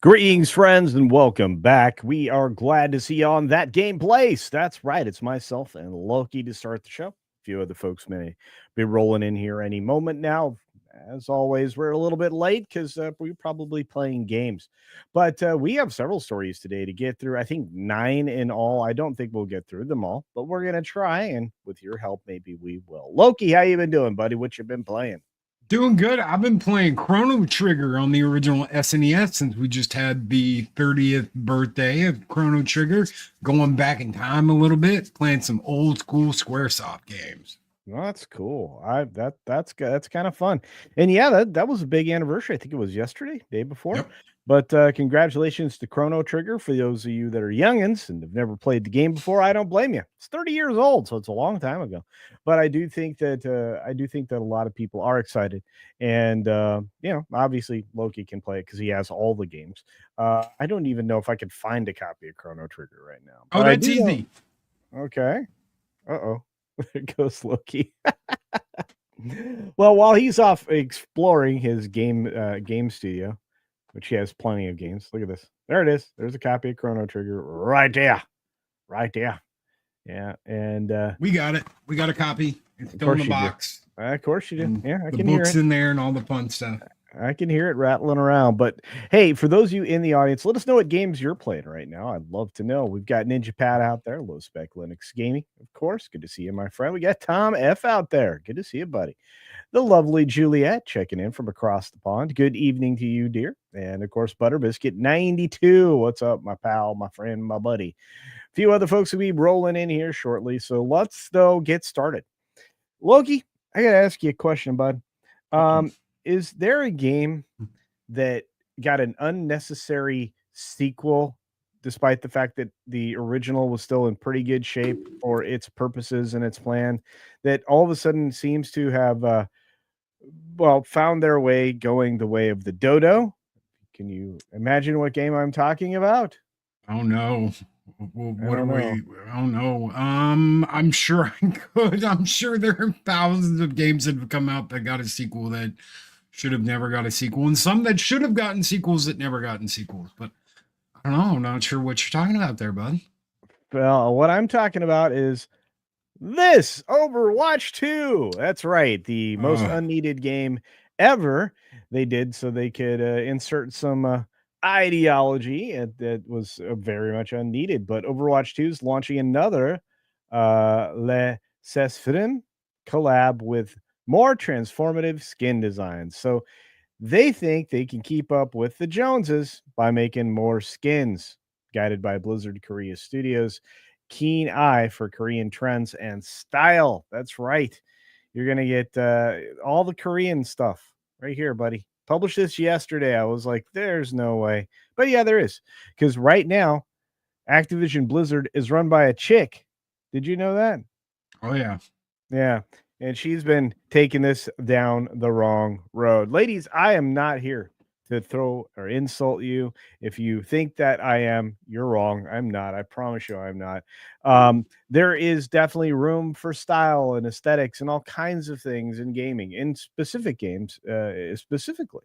Greetings, friends, and welcome back. We are glad to see you on That Game Place. That's right, it's myself and Loki to start the show. A few other folks may be rolling in here any moment now. As always, we're a little bit late because we're probably playing games. But we have several stories today to get through. I think 9 in all. I don't think we'll get through them all, but we're going to try, and with your help, maybe we will. Loki, how you been doing, buddy? What you been playing? Doing good. I've been playing Chrono Trigger on the original SNES since we just had the 30th birthday of Chrono Trigger. Going back in time a little bit, playing some old school Squaresoft games. Well, that's cool. That's good. That's kind of fun. And yeah, that was a big anniversary. I think it was yesterday, day before. Yep. But congratulations to Chrono Trigger for those of you that are youngins and have never played the game before. I don't blame you. It's 30 years old, so it's a long time ago. But I do think that a lot of people are excited, and obviously Loki can play it because he has all the games. I don't even know if I could find a copy of Chrono Trigger right now. Oh, But I that's do know- easy. Okay. Uh-oh. There goes Loki. Well, while he's off exploring his game studio, which he has plenty of games. Look at this. There it is. There's a copy of Chrono Trigger right there. Right there. Yeah. And We got it. We got a copy. It's Of still in course the you do. box. Of course you do. And Yeah, I the can hear books it. in there and all the fun stuff. I can hear it rattling around. But hey, for those of you in the audience, let us know what games you're playing right now. I'd love to know. We've got Ninja Pat out there, low spec Linux gaming, of course. Good to see you, my friend. We got Tom F out there. Good to see you, buddy. The lovely Juliet checking in from across the pond. Good evening to you, dear. And of course, Butterbiscuit 92. What's up, my pal, my friend, my buddy? A few other folks will be rolling in here shortly. So let's though get started. Loki, I gotta ask you a question, bud. Is there a game that got an unnecessary sequel, despite the fact that the original was still in pretty good shape for its purposes and its plan, that all of a sudden seems to have found their way going the way of the dodo? Can you imagine what game I'm talking about? Oh no. What are don't know. we? Oh no. I'm sure I could. I'm sure there are thousands of games that have come out that got a sequel that should have never got a sequel, and some that should have gotten sequels that never gotten sequels. But I don't know. I'm not sure what you're talking about there, bud. Well, what I'm talking about is this Overwatch 2. That's right. The most Ugh. unneeded game ever. They did so they could insert some ideology that was very much unneeded. But Overwatch 2 is launching another Le Sesfrim collab with more transformative skin designs. So they think they can keep up with the Joneses by making more skins, guided by Blizzard Korea Studios. Keen eye for Korean trends and style. That's right. You're going to get all the Korean stuff right here, buddy. Published this yesterday. I was like, there's no way. But yeah, there is. Because right now, Activision Blizzard is run by a chick. Did you know that? Oh yeah. Yeah. And she's been taking this down the wrong road. Ladies, I am not here to throw or insult you. If you think that I am, you're wrong. I'm not. I promise you I'm not. There is definitely room for style and aesthetics and all kinds of things in gaming, in specific games specifically.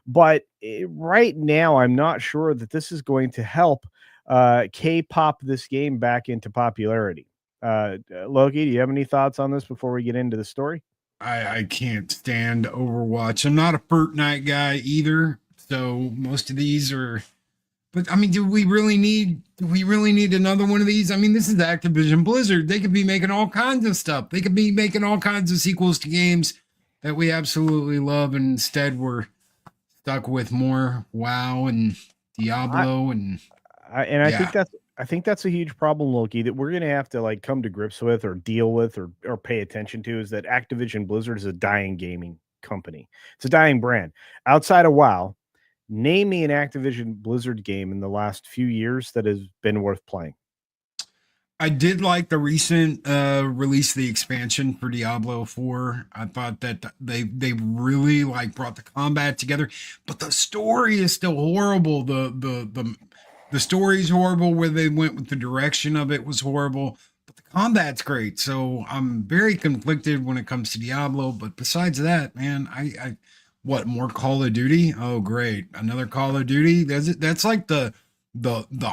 But right now, I'm not sure that this is going to help K-pop this game back into popularity. Loki, do you have any thoughts on this before we get into the story? I can't stand Overwatch. I'm not a Fortnite guy either. So most of these are, but I mean, do we really need another one of these? I mean, this is Activision Blizzard. They could be making all kinds of stuff. They could be making all kinds of sequels to games that we absolutely love, and instead we're stuck with more WoW and Diablo and I yeah. think that's a huge problem, Loki, that we're gonna have to like come to grips with or deal with or pay attention to, is that Activision Blizzard is a dying gaming company. It's a dying brand. Outside of WoW, name me an Activision Blizzard game in the last few years that has been worth playing. I did like the recent release of the expansion for Diablo 4. I thought that they really like brought the combat together, but the story is still horrible. The story's horrible. Where they went with the direction of it was horrible, but the combat's great. So I'm very conflicted when it comes to Diablo. But besides that, man, I What, more Call of Duty? Oh, great. Another Call of Duty? That's like the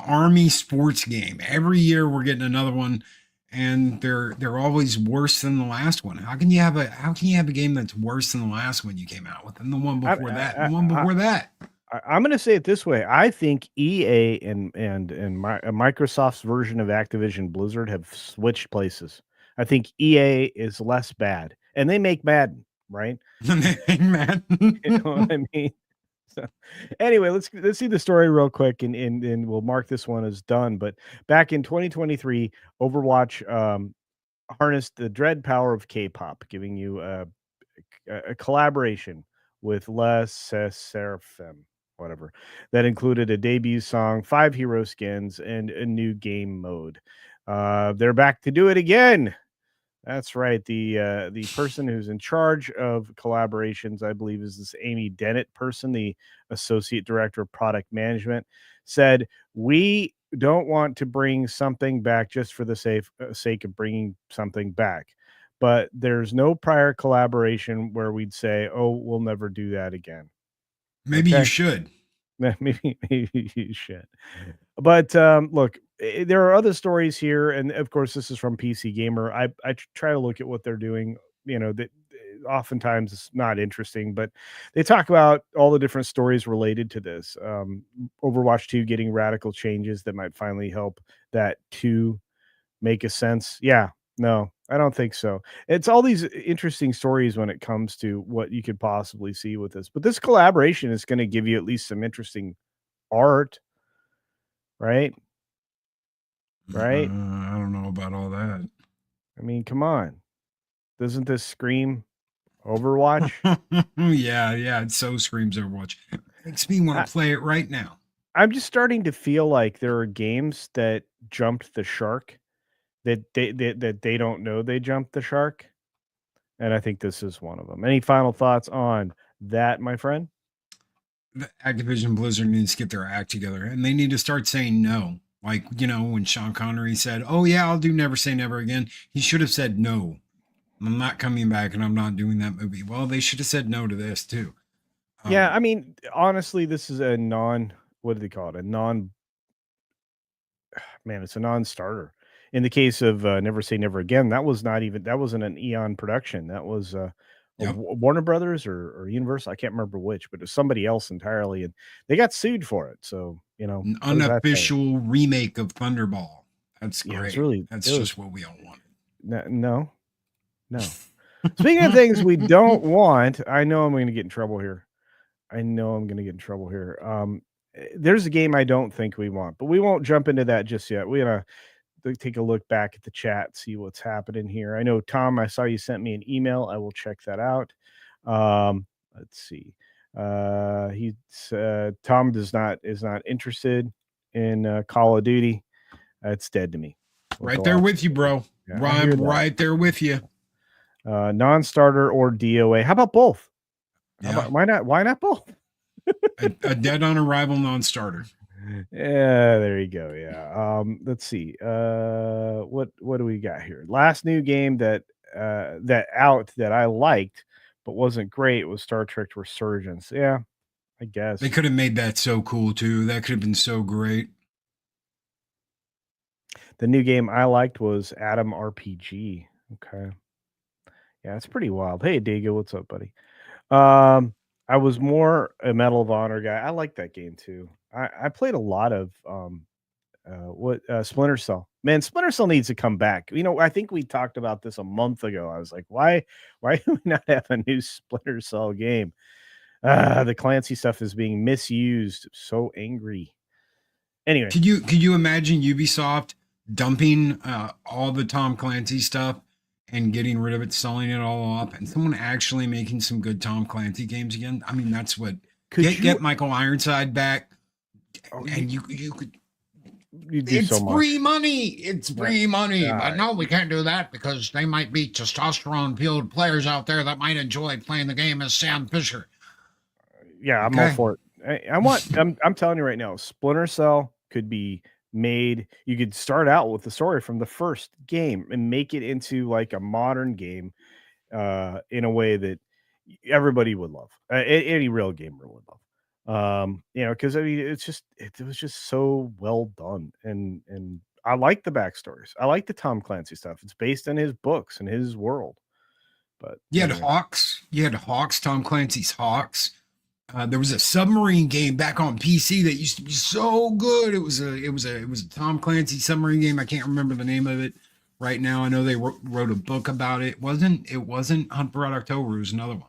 army sports game. Every year we're getting another one, and they're always worse than the last one. How can you have a game that's worse than the last one you came out with, and the one I, before that, and I, the one I, before that? I'm going to say it this way. I think EA and Microsoft's version of Activision Blizzard have switched places. I think EA is less bad, and they make Madden, right? Man. You know what I mean? So, anyway, let's see the story real quick, and we'll mark this one as done. But back in 2023, Overwatch harnessed the dread power of K-pop, giving you a collaboration with Les Seraphim, whatever, that included a debut song, 5 hero skins, and a new game mode. They're back to do it again. That's right. The person who's in charge of collaborations, I believe, is this Amy Dennett person, the associate director of product management, said, "We don't want to bring something back just for the sake of bringing something back. But there's no prior collaboration where we'd say, oh, we'll never do that again." Maybe you Okay. should. Maybe you should. But look, there are other stories here, and of course, this is from PC Gamer. I try to look at what they're doing. You know that oftentimes it's not interesting, but they talk about all the different stories related to this. Overwatch 2 getting radical changes that might finally help that 2 make a sense. Yeah, no, I don't think so. It's all these interesting stories when it comes to what you could possibly see with this. But this collaboration is going to give you at least some interesting art, right? Right? I don't know about all that. I mean, come on. Doesn't this scream Overwatch? Yeah, it so screams Overwatch. Makes me want I, to play it right now. I'm just starting to feel like there are games that jumped the shark that they don't know they jumped the shark, and I think this is one of them. Any final thoughts on that, my friend? Activision Blizzard needs to get their act together, and they need to start saying no. Like, when Sean Connery said, "Oh yeah, I'll do Never Say Never Again," he should have said no. I'm not coming back, and I'm not doing that movie. Well, they should have said no to this too. Yeah, Um, I mean, honestly, this is a non what do they call it? A non man, it's a non-starter. In the case of Never Say Never Again, that wasn't an Eon production. That was a yep, Warner Brothers or Universal. I can't remember which, but it was somebody else entirely, and they got sued for it. So an what does that tell you? unofficial remake of Thunderball. That's Yeah, great. it That's was just what we all wanted. no, no. Speaking of things we don't want, I know I'm going to get in trouble here. I know I'm going to get in trouble here. There's a game I don't think we want, but we won't jump into that just yet. We're gonna take a look back at the chat, see what's happening here. I know Tom, I saw you sent me an email. I will check that out. Let's see. He's Tom is not interested in Call of Duty. It's dead to me. We'll Right go there off. with you, bro. Yeah, I hear I'm that. right there with you. Non-starter or DOA. How about both? How Yeah, about why not both? a dead on arrival non-starter. Yeah, there you go. Yeah. Let's see. What do we got here? Last new game that I liked but wasn't great was Star Trek Resurgence. Yeah, I They guess. could have made that so cool too. That could have been so great. The new game I liked was Atom RPG. Okay. Yeah, it's pretty wild. Hey Diego, what's up, buddy? Um, I was more a Medal of Honor guy. I like that game too. I played a lot of Splinter Cell. Man, Splinter Cell needs to come back. I think we talked about this a month ago. I was like, why do we not have a new Splinter Cell game? The Clancy stuff is being misused. So angry. Anyway, Could you imagine Ubisoft dumping all the Tom Clancy stuff and getting rid of it, selling it all off, and someone actually making some good Tom Clancy games again? I mean, that's what could get you Michael Ironside back, oh, and you could. you do so It's much. free money. It's Uh, free money. uh, But no, we can't do that because they might be testosterone fueled players out there that might enjoy playing the game as Sam Fisher. yeah, I'm all Okay. for it. I'm telling you right now, Splinter Cell could be made. You could start out with the story from the first game and make it into like a modern game in a way that everybody would love. Any real gamer would love. Because I mean, it was just so well done, and I like the backstories. I like the Tom Clancy stuff. It's based on his books and his world. But You had anyway, Hawks. You had Hawks. Tom Clancy's Hawks. There was a submarine game back on PC that used to be so good. It was a Tom Clancy submarine game. I can't remember the name of it right now. I know they wrote a book about it. It wasn't Hunt for Red October. It was another one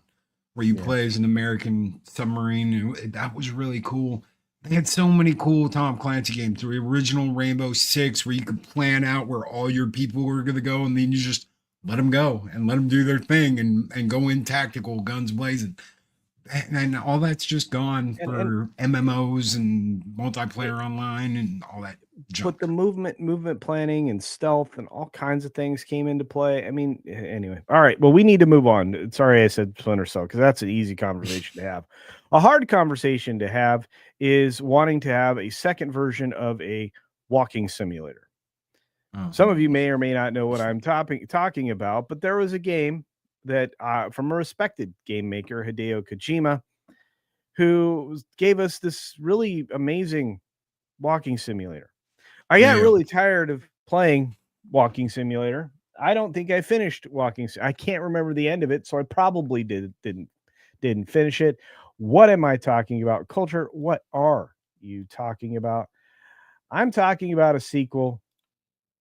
where you yeah. play as an American submarine. And that was really cool. They had so many cool Tom Clancy games. The original Rainbow Six, where you could plan out where all your people were going to go, and then you just let them go and let them do their thing and go in tactical, guns blazing. And all that's just gone And for MMOs and multiplayer online and all that but the junk. movement planning and stealth and all kinds of things came into play. I mean, anyway. All right. Well, we need to move on. Sorry, I said Splinter Cell because that's an easy conversation to have. A hard conversation to have is wanting to have a second version of a walking simulator. Oh. Some of you may or may not know what I'm talking about, but there was a game that from a respected game maker, Hideo Kojima, who gave us this really amazing walking simulator. I got Yeah. really tired of playing Walking Simulator. I don't think I finished I can't remember the end of it, so I probably didn't finish it. What am I talking about? Culture, what are you talking about? I'm talking about a sequel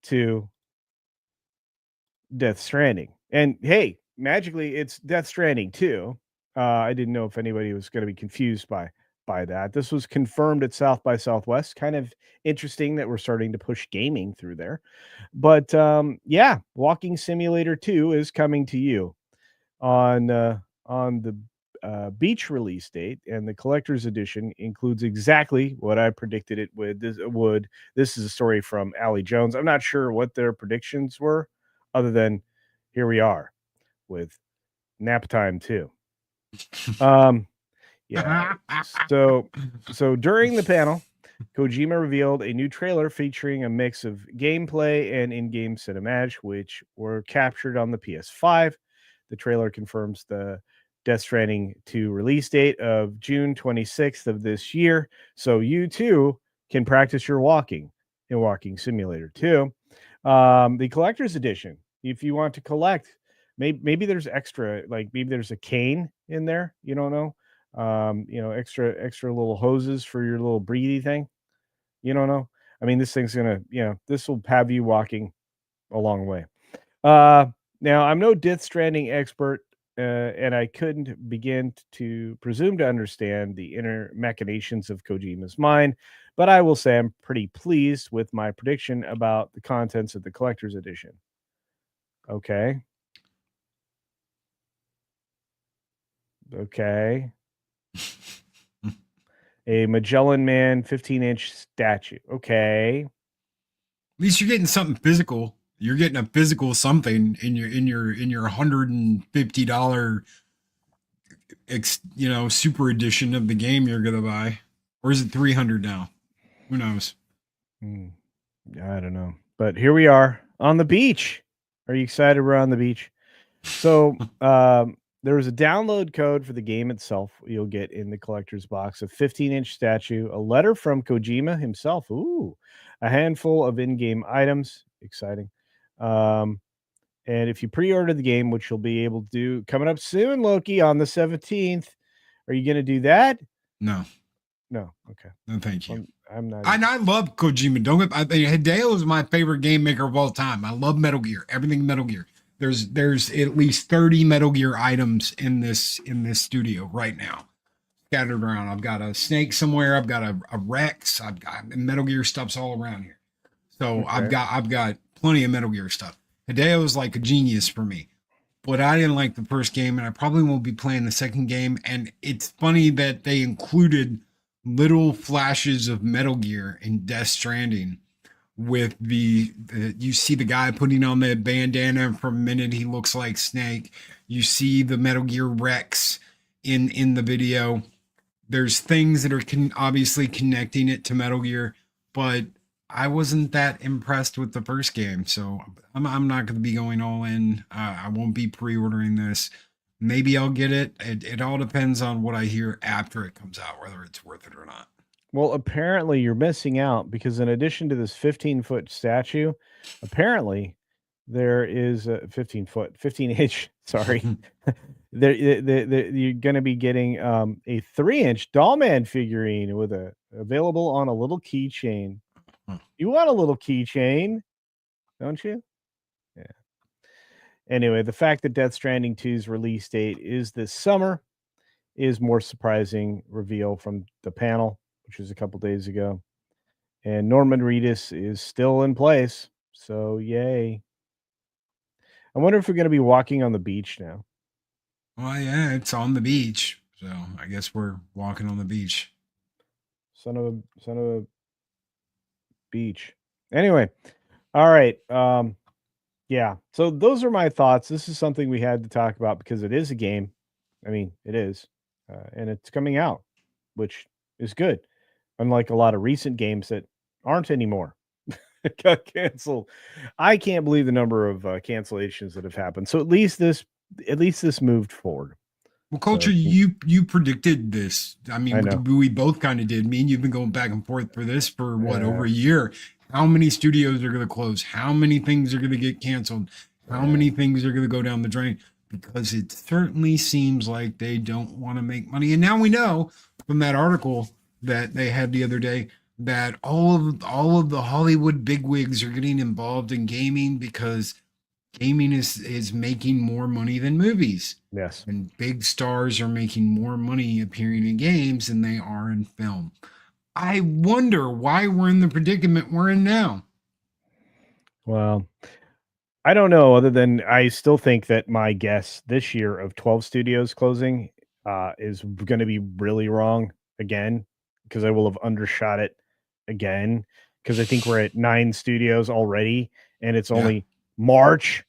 to Death Stranding. And hey, magically it's Death Stranding 2. I didn't know if anybody was going to be confused by that. This was confirmed at South by Southwest. Kind of interesting that we're starting to push gaming through there. But yeah, Walking Simulator 2 is coming to you on the beach release date, and the collector's edition includes exactly what I predicted it would. This is a story from Allie Jones. I'm not sure what their predictions were, other than here we are with nap time too. Um, yeah. So during the panel, Kojima revealed a new trailer featuring a mix of gameplay and in-game cinematics, which were captured on the PS5. The trailer confirms the Death Stranding 2 release date of June 26th of this year, so you too can practice your walking in Walking Simulator 2. The collector's edition, if you want to collect, maybe there's extra, like maybe there's a cane in there. You don't know, extra little hoses for your little breathy thing. You don't know. I mean, this thing's gonna, this will have you walking a long way. Uh, Now I'm no Death Stranding expert, and I couldn't begin to presume to understand the inner machinations of Kojima's mind, but I will say I'm pretty pleased with my prediction about the contents of the collector's edition. Okay. Okay. A Magellan Man 15-inch statue. Okay. At least you're getting something physical. You're getting a physical something in your $150 super edition of the game you're gonna buy. Or is it 300 now? Who knows? Hmm. I don't know. But here we are on the beach. Are you excited we're on the beach? So there was a download code for the game itself you'll get in the collector's box, a 15-inch statue, a letter from Kojima himself. Ooh, a handful of in-game items. Exciting. Um, and if you pre-order the game, which you'll be able to do coming up soon, Loki, on the 17th, are you going to do that? No. No. Okay. No, thank Well, you. I'm not. And I love Kojima. Don't get. I think Hideo is my favorite game maker of all time. I love Metal Gear. Everything Metal Gear. There's at least 30 Metal Gear items in this studio right now, scattered around. I've got a snake somewhere. I've got a Rex. I've got Metal Gear stuff's all around here. So I've Okay. got plenty of Metal Gear stuff. Hideo is like a genius for me. But I didn't like the first game, and I probably won't be playing the second game. And it's funny that they included little flashes of Metal Gear in Death Stranding with the you see the guy putting on the bandana, and for a minute he looks like Snake. You see the Metal Gear Rex in the video. There's things that are obviously connecting it to Metal Gear, but I wasn't that impressed with the first game, so I'm not going to be going all in. I won't be pre-ordering this. maybe I'll get it. It all depends on what I hear after it comes out, whether it's worth it or not. Well, apparently you're missing out because in addition to this 15-foot statue, apparently there is a 15-foot, 15-inch, sorry. You're going to be getting a 3-inch Dollman figurine with a available on a little keychain. You want a little keychain, don't you? Yeah. Anyway, the fact that Death Stranding 2's release date is this summer is more surprising reveal from the panel, which was a couple days ago. And Norman Reedus is still in place. So yay. I wonder if we're going to be walking on the beach now. Well, yeah, it's on the beach, so I guess we're walking on the beach. Son of a beach. Anyway, all right. Yeah. So those are my thoughts. This is something we had to talk about because it is a game. I mean, it is, and it's coming out, which is good. Unlike a lot of recent games that aren't anymore. It got canceled. I can't believe the number of cancellations that have happened. So at least this moved forward. Well, Culture, So, you predicted this. I I mean, know. we both kind of did. Me and you've been going back and forth for this for what, Yeah, over a year? How many studios are going to close? How many things are going to get canceled? How yeah. many things are going to go down the drain? Because it certainly seems like they don't want to make money. And now we know from that article that they had the other day that all of the Hollywood bigwigs are getting involved in gaming because gaming is making more money than movies. Yes. And big stars are making more money appearing in games than they are in film. I wonder why we're in the predicament we're in now. Well, I don't know, other than I still think that my guess this year of 12 studios closing is going to be really wrong again because I will have undershot it again because I think we're at 9 studios already and it's Yeah. only March.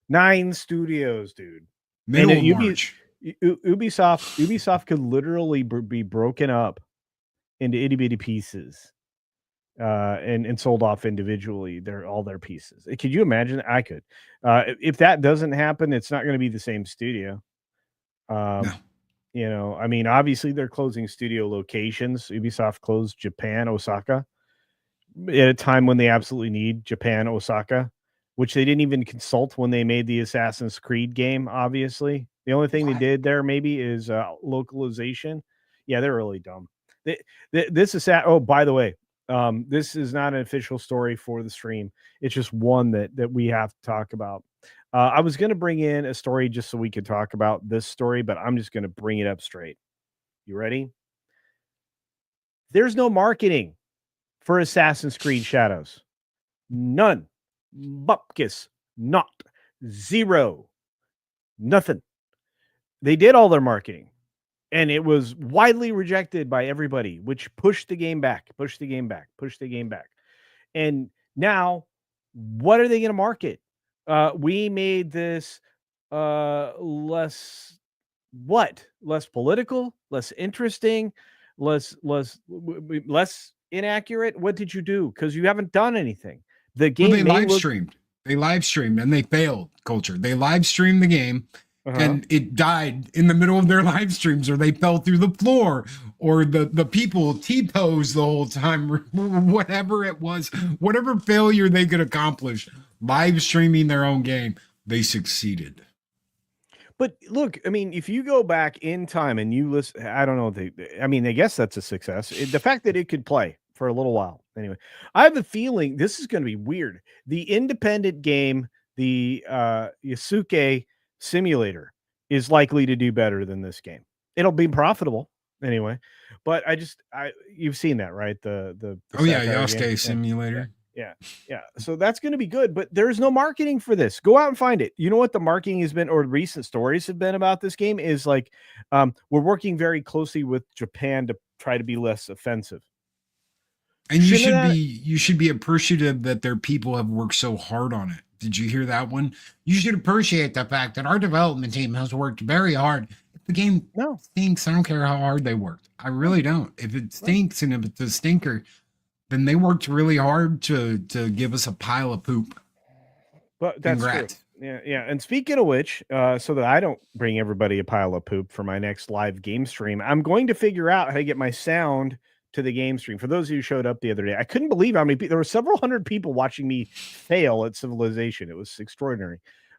9 studios, dude. And Middle of March. Ubisoft could literally be broken up into itty bitty pieces and sold off individually. They're all their pieces. Could you imagine? I could. If that doesn't happen, it's not going to be the same studio. No. I mean, obviously they're closing studio locations. Ubisoft closed Japan, Osaka, at a time when they absolutely need Japan, Osaka, which they didn't even consult when they made the Assassin's Creed game. Obviously, the only thing they What? did there maybe is localization. Yeah, they're really dumb. This is oh, by the way, this is not an official story for the stream. It's just one that we have to talk about. I was going to bring in a story just so we could talk about this story, but I'm just going to bring it up straight. You ready? There's no marketing for Assassin's Creed Shadows. None. Bupkis. Not. Zero. Nothing. They did all their marketing. And it was widely rejected by everybody, which pushed the game back. And now, what are they going to market? We made this less political, less interesting, less inaccurate. What did you do? Because you haven't done anything. The game Well, they may live look. streamed. They live streamed and they failed. Culture. They live streamed the game and it died in the middle of their live streams, or they fell through the floor, or the people T-posed the whole time, or whatever it was, whatever failure they could accomplish live streaming their own game, they succeeded. But look, I mean, if you go back in time and you listen, I don't know. I mean, I guess that's a success. The fact that it could play for a little while. Anyway, I have a feeling this is going to be weird. The independent game, the Yasuke simulator, is likely to do better than this game. It'll be profitable anyway. But you've seen that, right? The Oh yeah, satire Yasuke game. Simulator. Yeah. So that's going to be good, but there's no marketing for this. Go out and find it. You know what the marketing has been, or recent stories have been about this game is like, we're working very closely with Japan to try to be less offensive. And you should be appreciative that their people have worked so hard on it. Did you hear that one? You should appreciate the fact that our development team has worked very hard. If the game stinks, I don't care how hard they worked. I really don't. If it stinks and if it's a stinker, then they worked really hard to give us a pile of poop. But that's true. Yeah. And speaking of which, so that I don't bring everybody a pile of poop for my next live game stream, I'm going to figure out how to get my sound to the game stream. For those of you who showed up the other day, I couldn't believe how many people. There were several hundred people watching me fail at Civilization. It was extraordinary.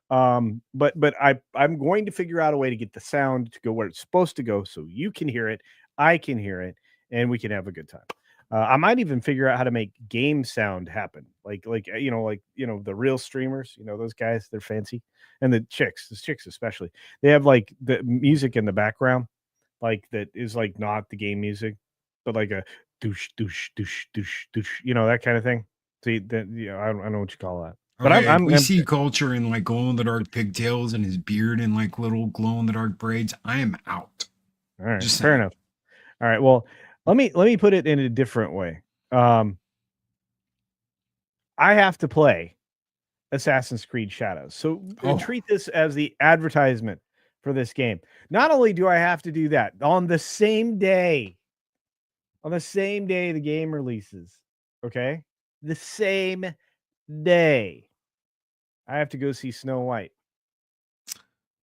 But I'm going to figure out a way to get the sound to go where it's supposed to go, so you can hear it, I can hear it, and we can have a good time. I might even figure out how to make game sound happen, like the real streamers, those guys, they're fancy, and the chicks especially, they have like the music in the background, like that is like not the game music, but like a douche douche douche douche douche, that kind of thing. See that, I don't know what you call that, but Okay, if we I'm see Culture in like glow in the dark pigtails and his beard in like little glow in the dark braids, I am out. all right, Just fair saying. enough. All right, well, let me put it in a different way. I have to play Assassin's Creed Shadows. So treat this as the advertisement for this game. Not only do I have to do that on the same day the game releases, okay? The same day, I have to go see Snow White.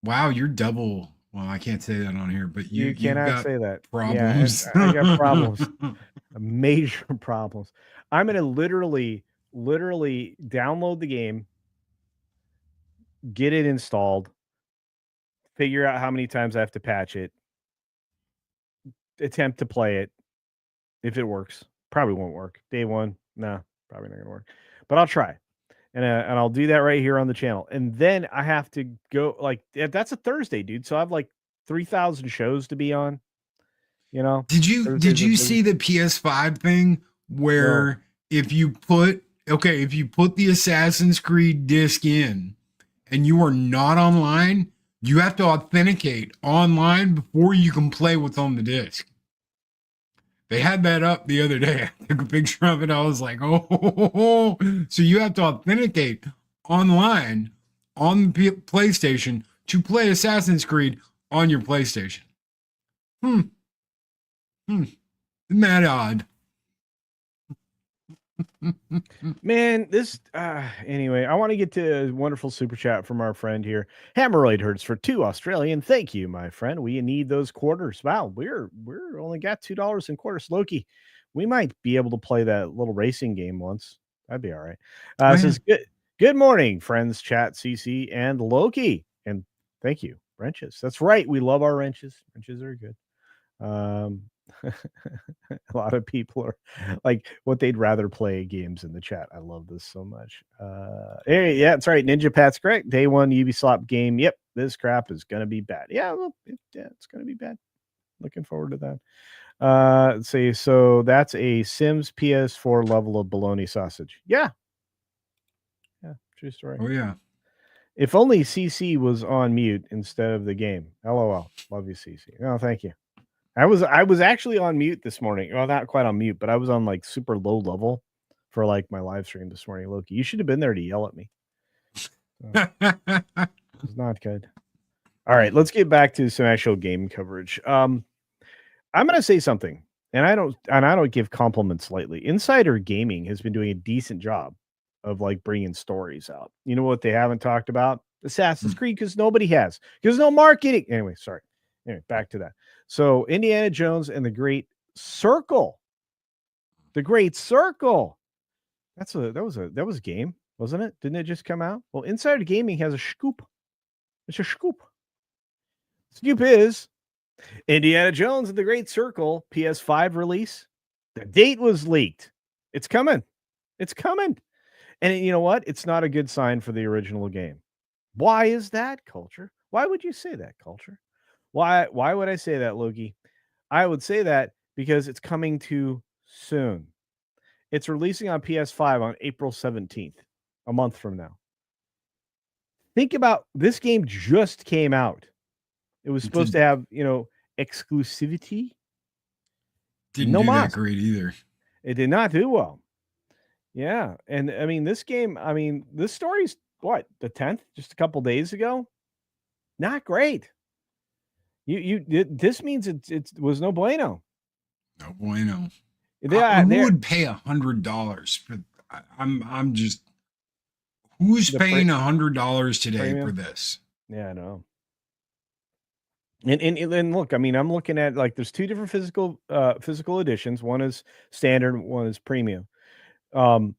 Wow, you're double. Well, I can't say that on here, but you've cannot got say that. problems. Yeah, I got problems. Major problems. I'm going to literally download the game, get it installed, figure out how many times I have to patch it, attempt to play it. If it works, probably won't work. Day one, nah, probably not gonna work. But I'll try, and I'll do that right here on the channel. And then I have to go that's a Thursday, dude. So I have like 3,000 shows to be on. Did you see the PS5 thing where No. if you put the Assassin's Creed disc in and you are not online, you have to authenticate online before you can play what's on the disc. They had that up the other day. I took a picture of it. I was like, oh. So you have to authenticate online on the PlayStation to play Assassin's Creed on your PlayStation. Isn't that odd? Man, this anyway, I want to get to a wonderful super chat from our friend here. Hemorrhoid hurts for 2 Australian. Thank you, my friend. We need those quarters. Wow, we're only got $2 in quarters. Loki, we might be able to play that little racing game once. That'd be all right. Says good morning, friends, chat, CC, and Loki. And thank you, wrenches. That's right. We love our wrenches. Wrenches are good. A lot of people are like what they'd rather play games in the chat. I love this so much. Hey, yeah, that's right. Ninja Pat's correct. Day one Ubisoft game. Yep, this crap is gonna be bad. Yeah, well, it's gonna be bad. Looking forward to that. Let's see. So that's a Sims PS4 level of bologna sausage. Yeah, true story. Oh yeah. If only CC was on mute instead of the game. LOL. Love you, CC. Oh, thank you. I was actually on mute this morning. Well, not quite on mute, but I was on like super low level for like my live stream this morning. Loki, you should have been there to yell at me. It's not good. All right, let's get back to some actual game coverage. I'm going to say something, and I don't give compliments lightly. Insider Gaming has been doing a decent job of like bringing stories out. You know what they haven't talked about? Assassin's Creed, because nobody has. Because no marketing. Anyway, sorry. Anyway, back to that. So Indiana Jones and the Great Circle. The Great Circle. That was a game, wasn't it? Didn't it just come out? Well, Insider Gaming has a scoop. It's a scoop. Scoop is Indiana Jones and the Great Circle PS5 release. The date was leaked. It's coming. It's coming. And you know what? It's not a good sign for the original game. Why is that, Culture? Why would you say that, Culture? Why would I say that, Loki? I would say that because it's coming too soon. It's releasing on PS5 on April 17th, a month from now. Think about this game just came out. It was supposed to have, exclusivity. Didn't do that great either. It did not do well. Yeah. And I mean, this game, this story's what, the 10th, just a couple days ago? Not great. This means it was no bueno. No bueno. Who would pay $100 for? I'm just. Who's The paying $100 today premium? for this? Yeah, I know. And look, I mean, I'm looking at like there's two different physical editions. One is standard, one is premium. Plus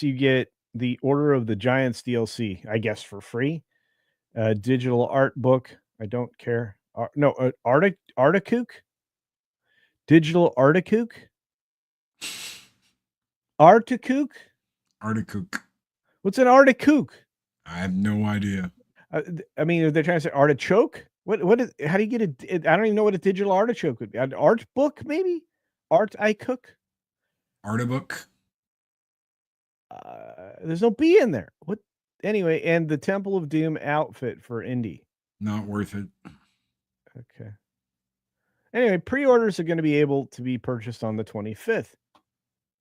you get the Order of the Giants DLC, I guess, for free. Digital art book. I don't care. No, Articook. Digital Articook. Articook. Artichoke. What's an artichoke? I have no idea. I mean, they're trying to say artichoke. What is? How do you get it? I don't even know what a digital artichoke would be. An art book, maybe. Art I cook. Artibook. There's no B in there. What? Anyway, and the Temple of Doom outfit for indie. Not worth it. Okay. Anyway, pre-orders are going to be able to be purchased on the 25th.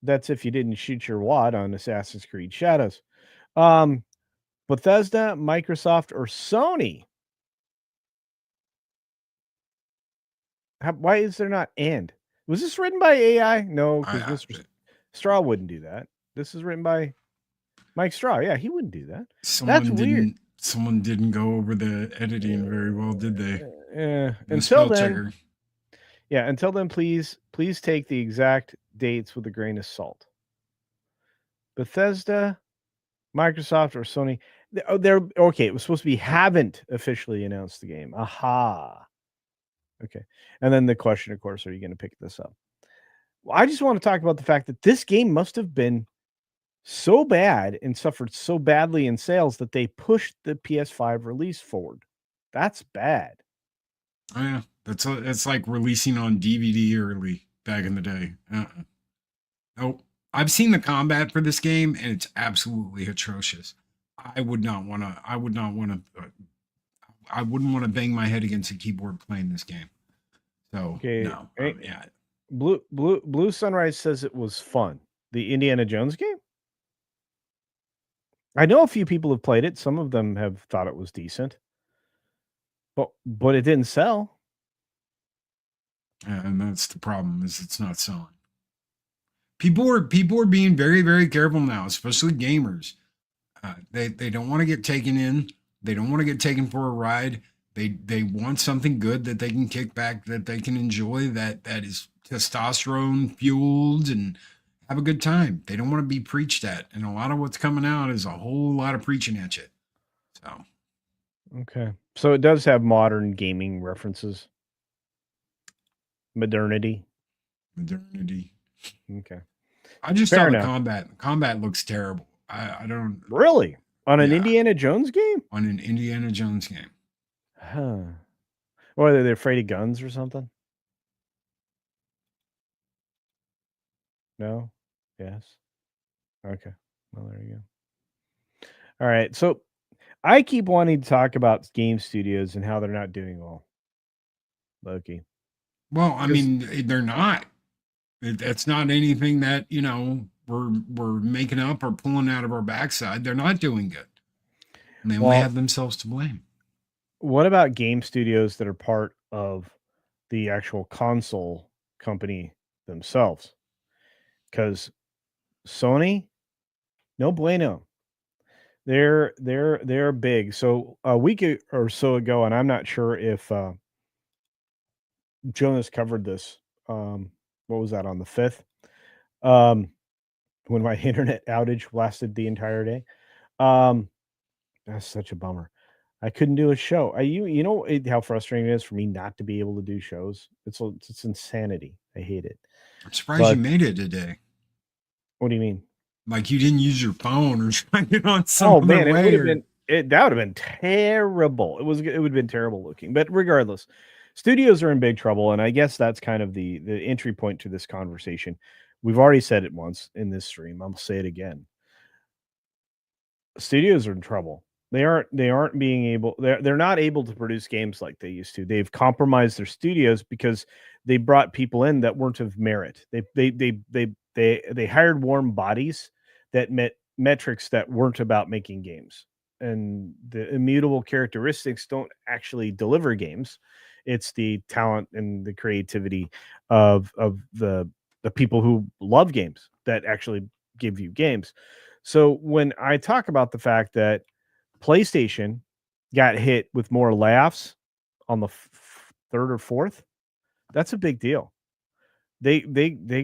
That's if you didn't shoot your wad on Assassin's Creed Shadows. Bethesda, Microsoft, or Sony. Why is there not and? Was this written by AI? No, because Mr. Straw wouldn't do that. This is written by Mike Straw. Yeah, he wouldn't do that. That's weird. Someone didn't go over the editing very well, did they? Until then, until then, please take the exact dates with a grain of salt. Bethesda, Microsoft, or Sony. They're okay. It was supposed to be haven't officially announced the game. Aha. Okay. And then the question, of course, are you going to pick this up? Well, I just want to talk about the fact that this game must have been so bad and suffered so badly in sales that they pushed the PS5 release forward. That's bad. Oh yeah, that's like releasing on DVD early back in the day. Oh, I've seen the combat for this game, and it's absolutely atrocious. I wouldn't want to bang my head against a keyboard playing this game. So no, yeah. Blue Sunrise says it was fun. The Indiana Jones game. I know a few people have played it. Some of them have thought it was decent, but it didn't sell. And that's the problem, is it's not selling. People are being very, very careful now, especially gamers. They don't want to get taken in. They don't want to get taken for a ride. They want something good that they can kick back, that they can enjoy, that is testosterone fueled and have a good time. They don't want to be preached at. And a lot of what's coming out is a whole lot of preaching at you. So okay. So it does have modern gaming references. Modernity. Okay. I just saw the combat. The combat looks terrible. I don't really on an Indiana Jones game. On an Indiana Jones game. Huh. Or are they afraid of guns or something? No. Yes. Okay. Well, there you go. All right. So I keep wanting to talk about game studios and how they're not doing well. Loki. Well, I mean, they're not. That's not anything that, we're making up or pulling out of our backside. They're not doing good. And they only have themselves to blame. What about game studios that are part of the actual console company themselves? Because Sony, no bueno. They're big. So a week or so ago, and I'm not sure if Jonas covered this. What was that on the 5th? When my internet outage lasted the entire day. That's such a bummer. I couldn't do a show. You know how frustrating it is for me not to be able to do shows. It's insanity. I hate it. I'm surprised you made it today. What do you mean? Like you didn't use your phone or try to get on some other way. That would have been terrible. It would have been terrible looking. But regardless, studios are in big trouble, and I guess that's kind of the entry point to this conversation. We've already said it once in this stream. I'll say it again. Studios are in trouble. They're not able to produce games like they used to. They've compromised their studios because they brought people in that weren't of merit. They hired warm bodies that met metrics that weren't about making games, and the immutable characteristics don't actually deliver games. It's the talent and the creativity of the people who love games that actually give you games. So when I talk about the fact that PlayStation got hit with more layoffs on the third or fourth, that's a big deal. They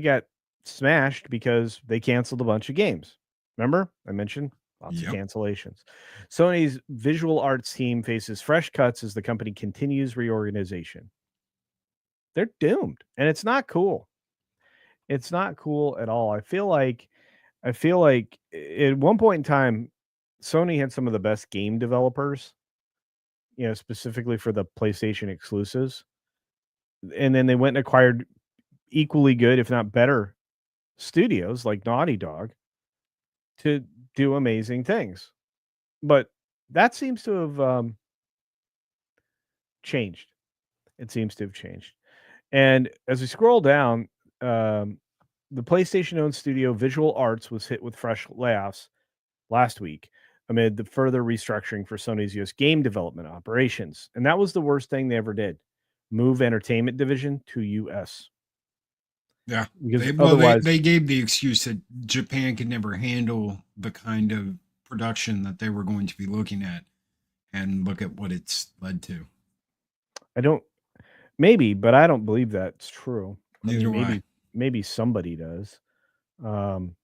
got smashed because they canceled a bunch of games. Remember? I mentioned lots of Yep. cancellations. Sony's visual arts team faces fresh cuts as the company continues reorganization. They're doomed, and it's not cool. It's not cool at all. I feel like at one point in time, Sony had some of the best game developers, specifically for the PlayStation exclusives. And then they went and acquired equally good, if not better, studios like Naughty Dog to do amazing things. But that seems to have changed. It seems to have changed. And as we scroll down, um, the PlayStation owned studio Visual Arts was hit with fresh layoffs last week amid the further restructuring for Sony's US game development operations. And that was the worst thing they ever did. Move entertainment division to US. Yeah. Because They otherwise, they gave the excuse that Japan could never handle the kind of production that they were going to be looking at, and look at what it's led to. I don't maybe, but I don't believe that's true. I Neither mean, do I. maybe somebody does. Um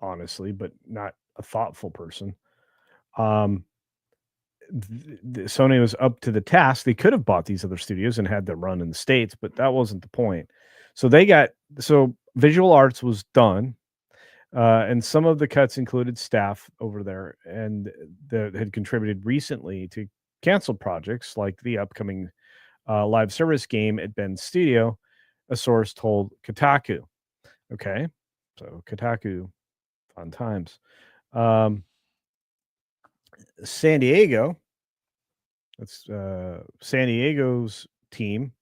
honestly, but not a thoughtful person. Um Sony was up to the task. They could have bought these other studios and had them run in the states, but that wasn't the point. So Visual Arts was done, and some of the cuts included staff over there, and that had contributed recently to canceled projects like the upcoming live service game at Ben's studio. A source told Kotaku. Okay, so Kotaku, fun times. Um, San Diego. That's San Diego's team,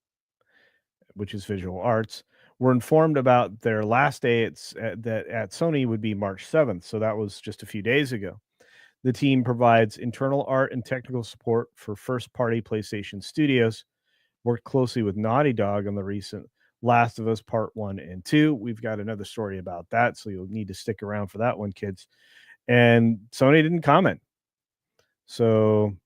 which is visual arts, were informed about their last day at Sony would be March 7th. So that was just a few days ago. The team provides internal art and technical support for first party PlayStation studios, worked closely with Naughty Dog on the recent Last of Us Part 1 and 2. We've got another story about that, so you'll need to stick around for that one, kids. And Sony didn't comment. So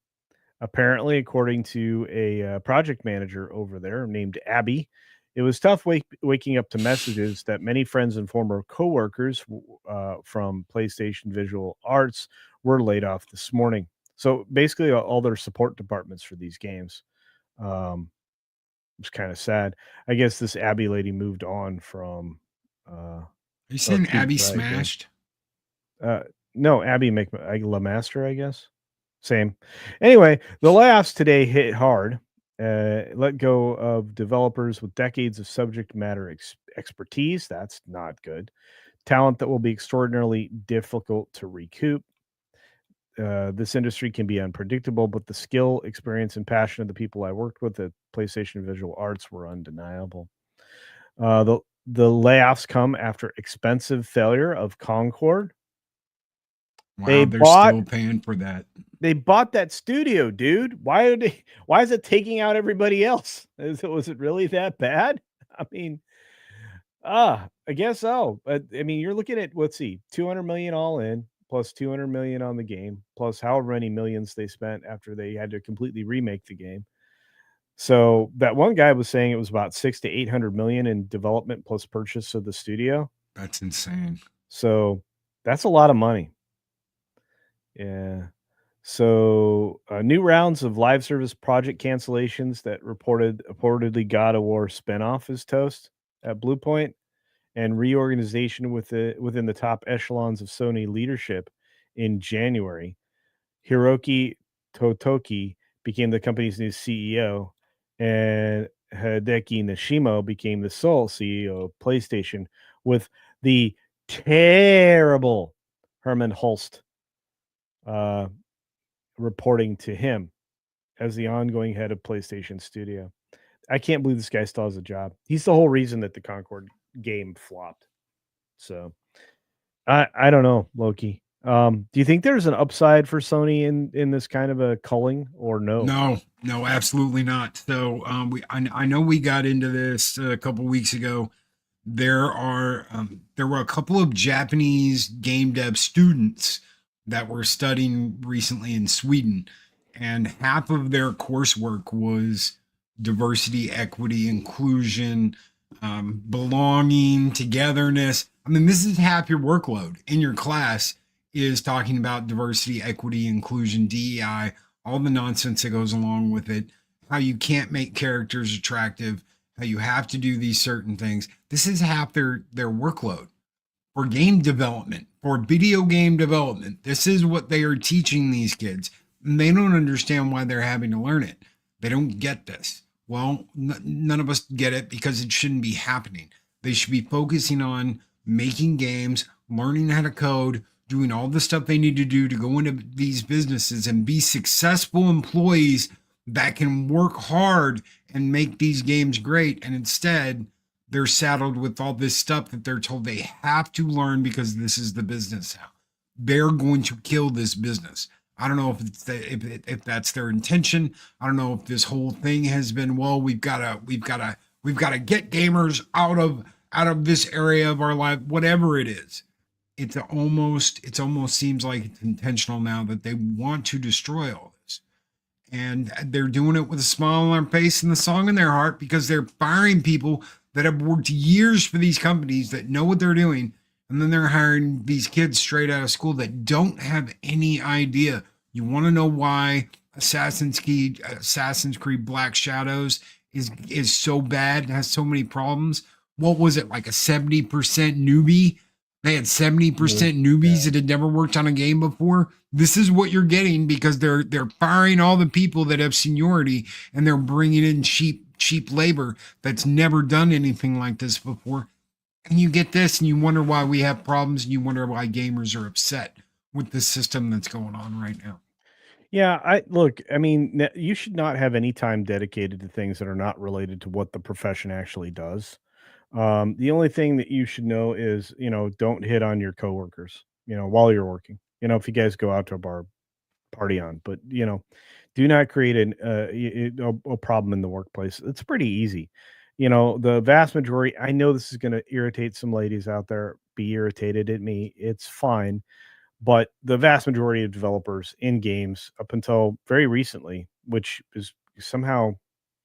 apparently, according to a project manager over there named Abby, it was tough waking up to messages that many friends and former coworkers from PlayStation Visual Arts were laid off this morning. So basically, all their support departments for these games. It's kind of sad. I guess this Abby lady moved on from Are you or saying Pete Abby Dry game. smashed? No, Abby LeMaster, I guess. Same. Anyway, the layoffs today hit hard. Let go of developers with decades of subject matter expertise. That's not good. Talent that will be extraordinarily difficult to recoup. This industry can be unpredictable, but the skill, experience, and passion of the people I worked with at PlayStation Visual Arts were undeniable. The layoffs come after expensive failure of Concord. They Wow, they're bought still paying for that. They bought that studio, dude. Why is it taking out everybody else? Was it really that bad? I mean, I guess so. But I mean, you're looking at, let's see, 200 million all in, plus 200 million on the game, plus however many millions they spent after they had to completely remake the game. So that one guy was saying it was about 6 to 800 million in development plus purchase of the studio. That's insane. So that's a lot of money. Yeah. So, new rounds of live service project cancellations that reportedly God of War spinoff is toast at Blue Point, and reorganization within the top echelons of Sony leadership in January. Hiroki Totoki became the company's new CEO, and Hideki Nishimo became the sole CEO of PlayStation, with the terrible Herman Holst uh, reporting to him as the ongoing head of PlayStation Studio. I can't believe this guy still has a job. He's the whole reason that the Concord game flopped. So I don't know, Loki. Do you think there's an upside for Sony in this kind of a culling or no? No, no, absolutely not. So I know we got into this a couple weeks ago. there were a couple of Japanese game dev students that were studying recently in Sweden, and half of their coursework was diversity, equity, inclusion, belonging, togetherness. I mean, this is half your workload in your class is talking about diversity, equity, inclusion, DEI, all the nonsense that goes along with it, how you can't make characters attractive, how you have to do these certain things. This is half their workload for game development, for video game development. This is what they are teaching these kids. And they don't understand why they're having to learn it. They don't get this. Well, none of us get it because it shouldn't be happening. They should be focusing on making games, learning how to code, doing all the stuff they need to do to go into these businesses and be successful employees that can work hard and make these games great. And instead, they're saddled with all this stuff that they're told they have to learn because this is the business now. They're going to kill this business. I don't know if it's if that's their intention. I don't know if this whole thing has been, well, we've got to get gamers out of this area of our life, whatever it is. It almost seems like it's intentional now that they want to destroy all this. And they're doing it with a smile on their face and the song in their heart because they're firing people that have worked years for these companies that know what they're doing. And then they're hiring these kids straight out of school that don't have any idea. You want to know why Assassin's Creed Black Shadows is so bad and has so many problems? What was it, like a 70% newbie? They had 70% newbies that had never worked on a game before. This is what you're getting because they're firing all the people that have seniority and they're bringing in cheap labor that's never done anything like this before. And you get this and you wonder why we have problems and you wonder why gamers are upset with the system that's going on right now. Yeah, I look, I mean, you should not have any time dedicated to things that are not related to what the profession actually does. The only thing that you should know is, don't hit on your coworkers, while you're working. If you guys go out to a bar, party on, but do not create a problem in the workplace. It's pretty easy. The vast majority, I know this is going to irritate some ladies out there, be irritated at me. It's fine. But the vast majority of developers in games up until very recently, which is somehow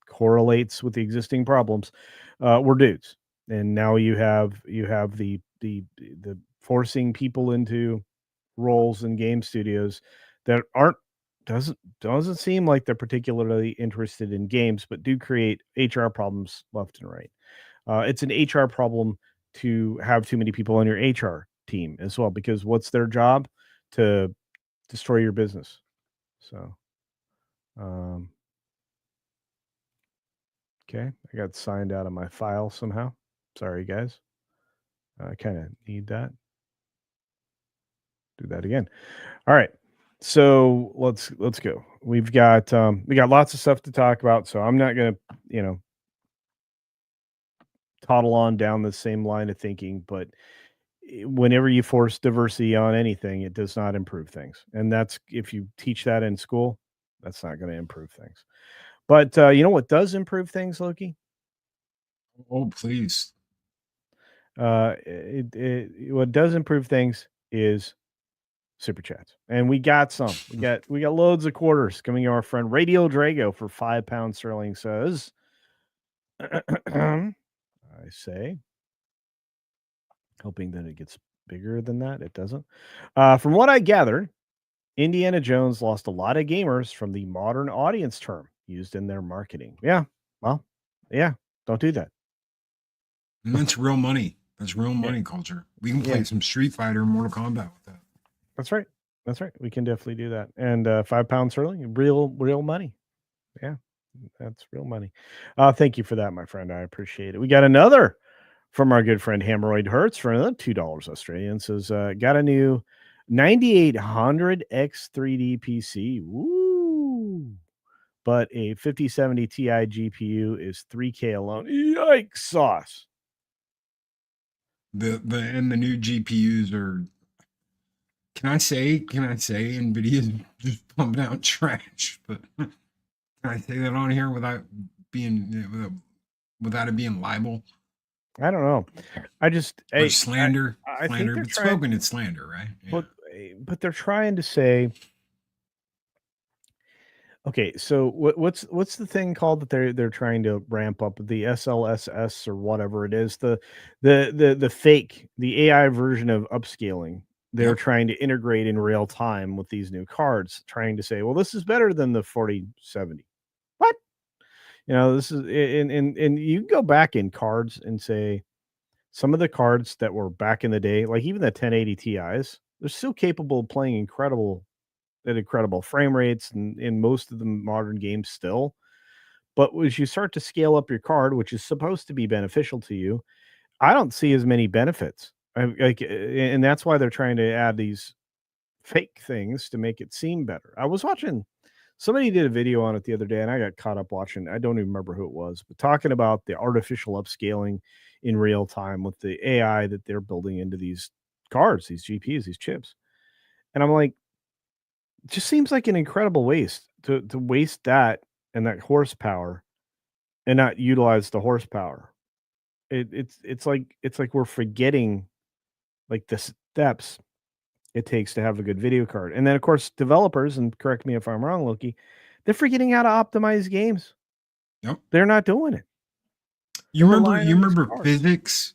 correlates with the existing problems, were dudes. And now you have the forcing people into roles in game studios that aren't doesn't seem like they're particularly interested in games, but do create HR problems left and right. It's an HR problem to have too many people on your HR team as well, because what's their job? To destroy your business. So, um, okay, I got signed out of my file somehow. Sorry, guys. I kind of need that. Do that again. All right. So let's go. We got lots of stuff to talk about. So I'm not gonna toddle on down the same line of thinking, but whenever you force diversity on anything, it does not improve things. And that's if you teach that in school, that's not going to improve things. But you know what does improve things, Loki? Oh, please. What does improve things is super chats, and we got some. We got loads of quarters coming. Our friend Radio Drago for £5 sterling says, I say, hoping that it gets bigger than that. It doesn't. From what I gathered, Indiana Jones lost a lot of gamers from the modern audience term used in their marketing. Yeah. Well, yeah. Don't do that. And that's real money. That's real Yeah. money culture. We can play some Street Fighter and Mortal Kombat with that. That's right. That's right. We can definitely do that. And £5 sterling, real money. Yeah. That's real money. Thank you for that, my friend. I appreciate it. We got another from our good friend Hemorrhoid Hertz for another $2 Australian. Says, got a new 9800 X3D PC. Woo! But a 5070 Ti GPU is 3K alone. Yikes sauce. The new GPUs are, can I say Nvidia's just pumping out trash, but can I say that on here without being without it being libel? I don't know. I just Or I I, slander, I think slander. they're But trying, spoken, it's slander, right? Yeah. but they're trying to say, okay, so what's the thing called that they're trying to ramp up, the SLSS or whatever it is, the fake, the AI version of upscaling. They're Yep. trying to integrate in real time with these new cards, trying to say, well, this is better than the 4070. What? This is, and you can go back in cards and say some of the cards that were back in the day, like even the 1080 Ti's, they're still capable of playing at incredible frame rates in most of the modern games still. But as you start to scale up your card, which is supposed to be beneficial to you, I don't see as many benefits. And that's why they're trying to add these fake things to make it seem better. I was watching, somebody did a video on it the other day, and I got caught up watching. I don't even remember who it was, but talking about the artificial upscaling in real time with the AI that they're building into these cards, these GPUs, these chips. And I'm like, it just seems like an incredible waste to waste that and that horsepower and not utilize the horsepower. It's like we're forgetting like the steps it takes to have a good video card. And then of course developers, and correct me if I'm wrong, Loki, they're forgetting how to optimize games. Yep. They're not doing it. You They're remember relying you on these remember cards. physics?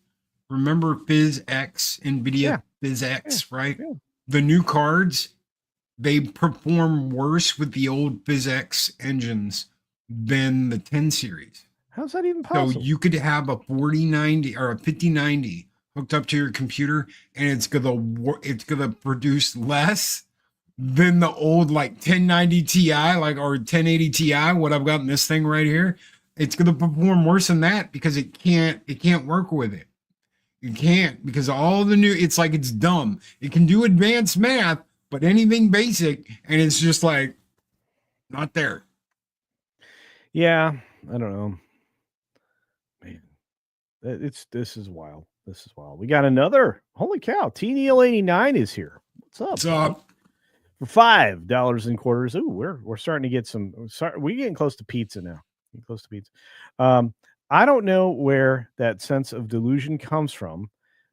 Remember PhysX, Yeah, NVIDIA yeah, PhysX, right? yeah. The new cards, they perform worse with the old PhysX engines than the 10 series. How's that even So possible? you could have a 4090 or a 5090 hooked up to your computer, and it's gonna produce less than the old like 1090 Ti, like, or 1080 Ti, what I've got in this thing right here. It's gonna perform worse than that because it can't work with it. It can't, because all the new, it's like it's dumb. It can do advanced math, but anything basic, and it's just like not there. Yeah, I don't know. Man, it's this is wild. This is wild. We got another. Holy cow! T Neil 89 is here. What's up, buddy? So For $5 and quarters. Ooh, we're starting to get some. We're getting close to pizza now. Getting close to pizza. Um, I don't know where that sense of delusion comes from,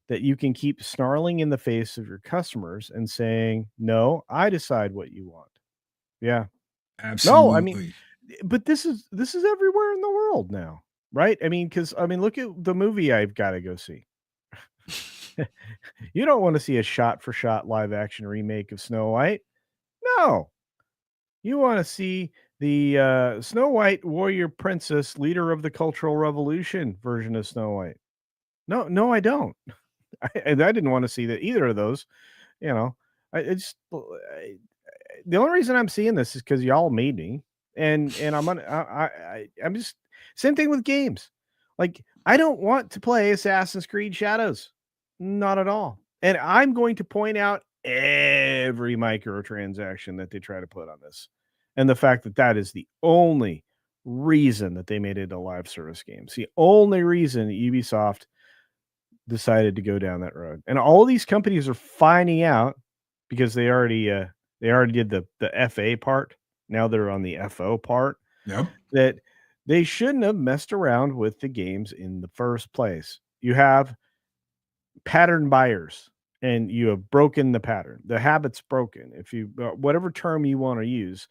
that you can keep snarling in the face of your customers and saying, "No, I decide what you want." Yeah. No, I mean, absolutely. but this is everywhere in the world now, right? I mean, because I mean, look at the movie I've got to go see. You don't want to see a shot for shot live action remake of Snow White. No, you want to see the Snow White warrior princess, leader of the Cultural Revolution version of Snow White. No, no, I don't. I didn't want to see that either of those. You know, the only reason I'm seeing this is because y'all made me, and I'm just, same thing with games. Like I don't want to play Assassin's Creed Shadows, not at all. And I'm going to point out every microtransaction that they try to put on this, and the fact that that is the only reason that they made it a live service game. It's the only reason Ubisoft decided to go down that road. And all these companies are finding out because they already did the FA part. Now they're on the FO part, Yep. that they shouldn't have messed around with the games in the first place. You have pattern buyers and you have broken the pattern. The habit's broken. If you, whatever term you want to use,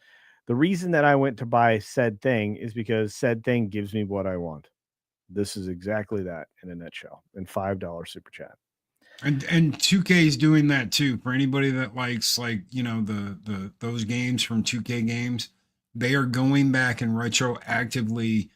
the reason that I went to buy said thing is because said thing gives me what I want. This is exactly that in a nutshell. And $5 super chat. And 2K is doing that too. For anybody that likes, like, the those games from 2K games, they are going back and retroactively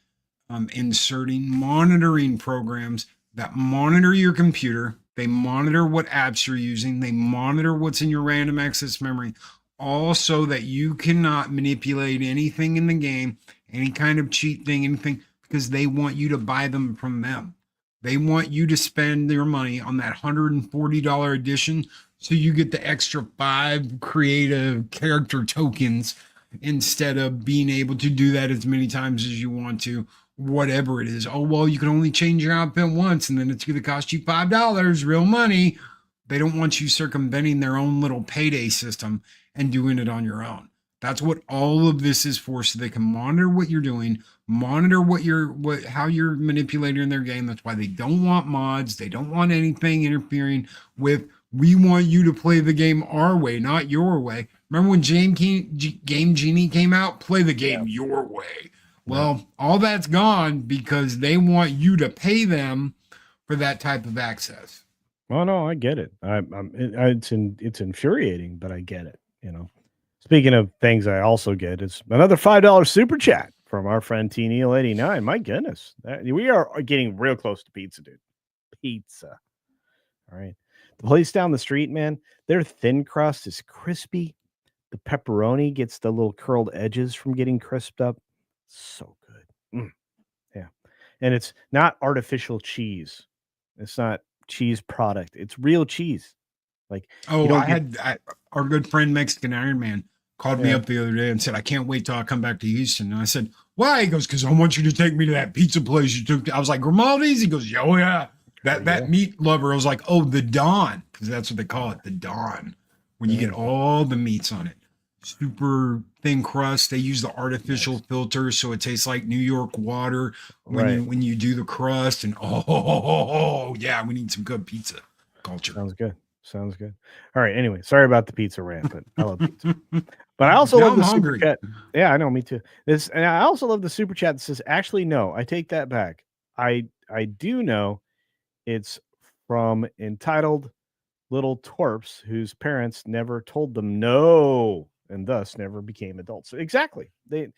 inserting monitoring programs that monitor your computer. They monitor what apps you're using. They monitor what's in your random access memory, all so that you cannot manipulate anything in the game, any kind of cheat thing, anything, because they want you to buy them from them. They want you to spend your money on that $140 edition so you get the extra 5 creative character tokens instead of being able to do that as many times as you want to, whatever it is. Oh, well, you can only change your outfit once and then it's going to cost you $5, real money. They don't want you circumventing their own little payday system and doing it on your own. That's what all of this is for, so they can monitor what you're doing, monitor how you're manipulating their game. That's why they don't want mods. They don't want anything interfering with. We want you to play the game our way, not your way. Remember when Game Genie came out? Play the Yeah. game your way. Yeah. Well, all that's gone because they want you to pay them for that type of access. Oh no, I get it. It's infuriating, but I get it. Speaking of things, I also get it's another $5 super chat from our friend T Neil 89. My goodness, we are getting real close to pizza, dude. Pizza. All right, the place down the street, man. Their thin crust is crispy. The pepperoni gets the little curled edges from getting crisped up. So good. Yeah, and it's not artificial cheese. It's not cheese product. It's real cheese. Like you Oh, don't get. our good friend Mexican Iron Man called me Yeah, up the other day and said, I can't wait till I come back to Houston. And I said, why? He goes, because I want you to take me to that pizza place you took. I was like, Grimaldi's? He goes, oh, yeah. That meat lover. I was like, oh, the Dawn, because that's what they call it, the Dawn, when you get all the meats on it. Super thin crust. They use the artificial filter, so it tastes like New York water when you do the crust. And yeah, we need some good pizza culture. Sounds good. Sounds good. All right. Anyway, sorry about the pizza rant, but I love pizza. But I also love the super chat. Yeah, I know, me too. And I also love the super chat that says, actually, no, I take that back. I do know it's from entitled little twerps whose parents never told them no and thus never became adults. So exactly. They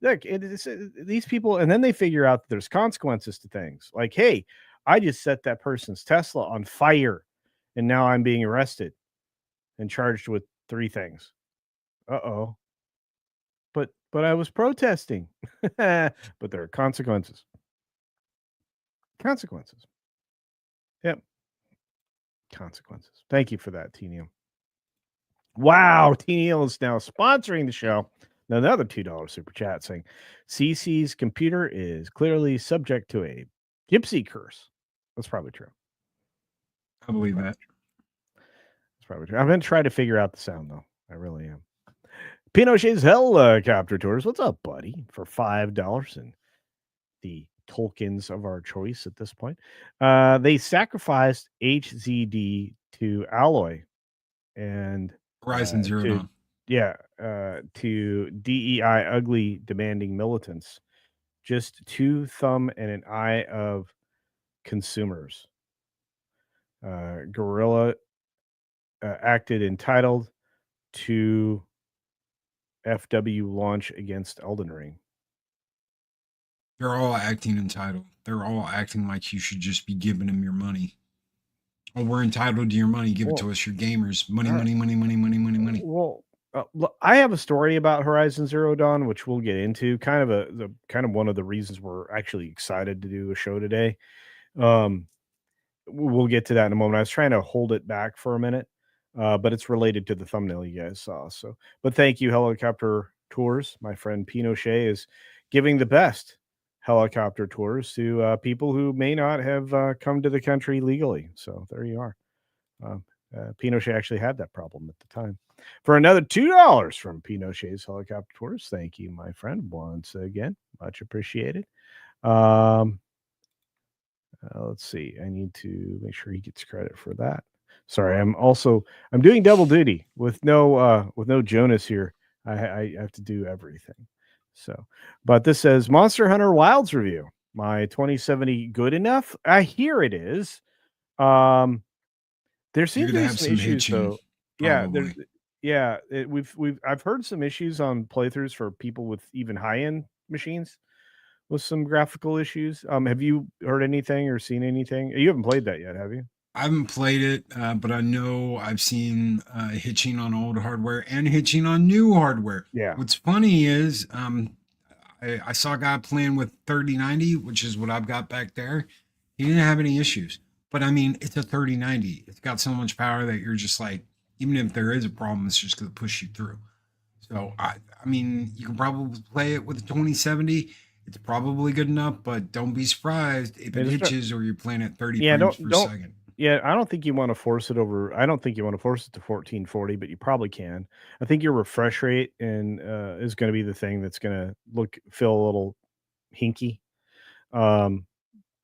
look, these people, and then they figure out that there's consequences to things. Like, hey, I just set that person's Tesla on fire, and now I'm being arrested and charged with 3 things. Uh-oh. But I was protesting. But there are consequences. Consequences. Yep. Consequences. Thank you for that, T Neil. Wow, T Neil is now sponsoring the show. Another $2 super chat saying CC's computer is clearly subject to a gypsy curse. That's probably true. I believe that. That's probably true. I'm going to try to figure out the sound, though. I really am. Pinochet's Helicopter Tours. What's up, buddy? For $5 and the Tolkiens of our choice at this point. They sacrificed HZD to Aloy and Horizon Zero Dawn. Yeah, to DEI ugly demanding militants. Just 2 thumb and an eye of consumers. Guerrilla acted entitled to FW launch against Elden Ring. They're all acting entitled. They're all acting like you should just be giving them your money. Oh, we're entitled to your money. Give it to us. You're gamers. Money, money, money, money, money, money, money. Well, look, I have a story about Horizon Zero Dawn, which we'll get into. Kind of one of the reasons we're actually excited to do a show today. We'll get to that in a moment. I was trying to hold it back for a minute, but it's related to the thumbnail you guys saw. So, but thank you, Helicopter Tours. My friend Pinochet is giving the best helicopter tours to people who may not have come to the country legally. So there you are. Pinochet actually had that problem at the time. For another $2 from Pinochet's Helicopter Tours. Thank you, my friend, once again. Much appreciated. Let's see. I need to make sure he gets credit for that. Sorry, I'm doing double duty with no Jonas here. I have to do everything. So, but this says Monster Hunter Wilds review. My 2070 good enough? I hear it is. There seems to be some issues though. Yeah, I've heard some issues on playthroughs for people with even high-end machines with some graphical issues. Have you heard anything or seen anything? You haven't played that yet, have you? I haven't played it, but I know I've seen hitching on old hardware and hitching on new hardware. Yeah. What's funny is I saw a guy playing with 3090, which is what I've got back there. He didn't have any issues. But I mean, it's a 3090. It's got so much power that you're just like, even if there is a problem, it's just going to push you through. So, I mean, you can probably play it with a 2070. It's probably good enough, but don't be surprised if it hitches or you're playing at 30 frames per second. Yeah, I don't think you want to force it over. I don't think you want to force it to 1440, but you probably can. I think your refresh rate and is going to be the thing that's going to feel a little hinky. Um,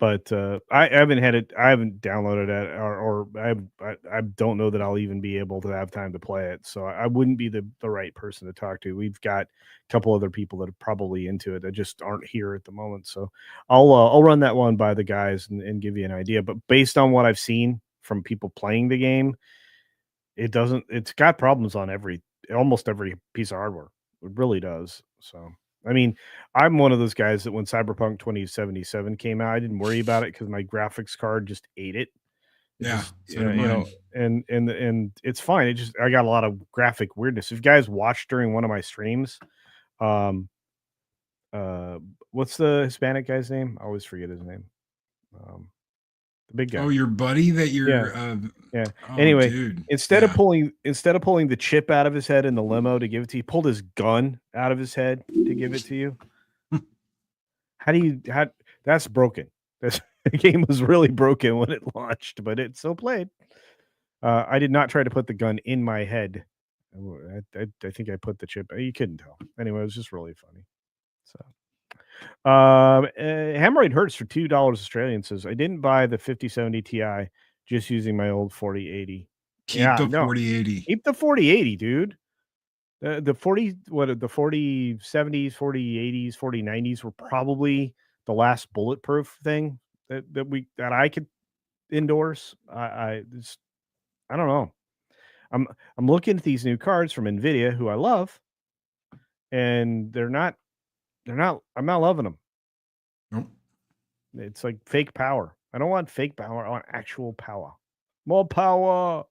but I haven't had it. I haven't downloaded it, or I don't know that I'll even be able to have time to play it. So I wouldn't be the right person to talk to. We've got a couple other people that are probably into it that just aren't here at the moment. So I'll run that one by the guys and give you an idea. But based on what I've seen from people playing the game, it doesn't. It's got problems on almost every piece of hardware. It really does. So I mean, I'm one of those guys that when Cyberpunk 2077 came out, I didn't worry about it because my graphics card just ate it. It Yeah, just so did mine. and it's fine. It just I got a lot of graphic weirdness. If you guys watched during one of my streams, um, uh, what's the Hispanic guy's name? I always forget his name. Um, the big guy. Oh, your buddy that Yeah, you're yeah. oh Anyway, dude. instead of Yeah. pulling the chip out of his head in the limo to give it to you, he pulled his gun out of his head to give it to you. How that's broken. That's the game was really broken when it launched, but it still played. I did not try to put the gun in my head. I think I put the chip. You couldn't tell. Anyway, it was just really funny. So, hemorrhoid hurts for $2 Australian says I didn't buy the 5070 Ti, just using my old 4080. Keep Yeah, the no, 4080. keep the 4080, dude. The 4070s, 4080s, 4090s were probably the last bulletproof thing that I could endorse. I don't know. I'm looking at these new cards from Nvidia, who I love, and I'm not loving them. Nope. It's like fake power. I don't want fake power. I want actual power. More power.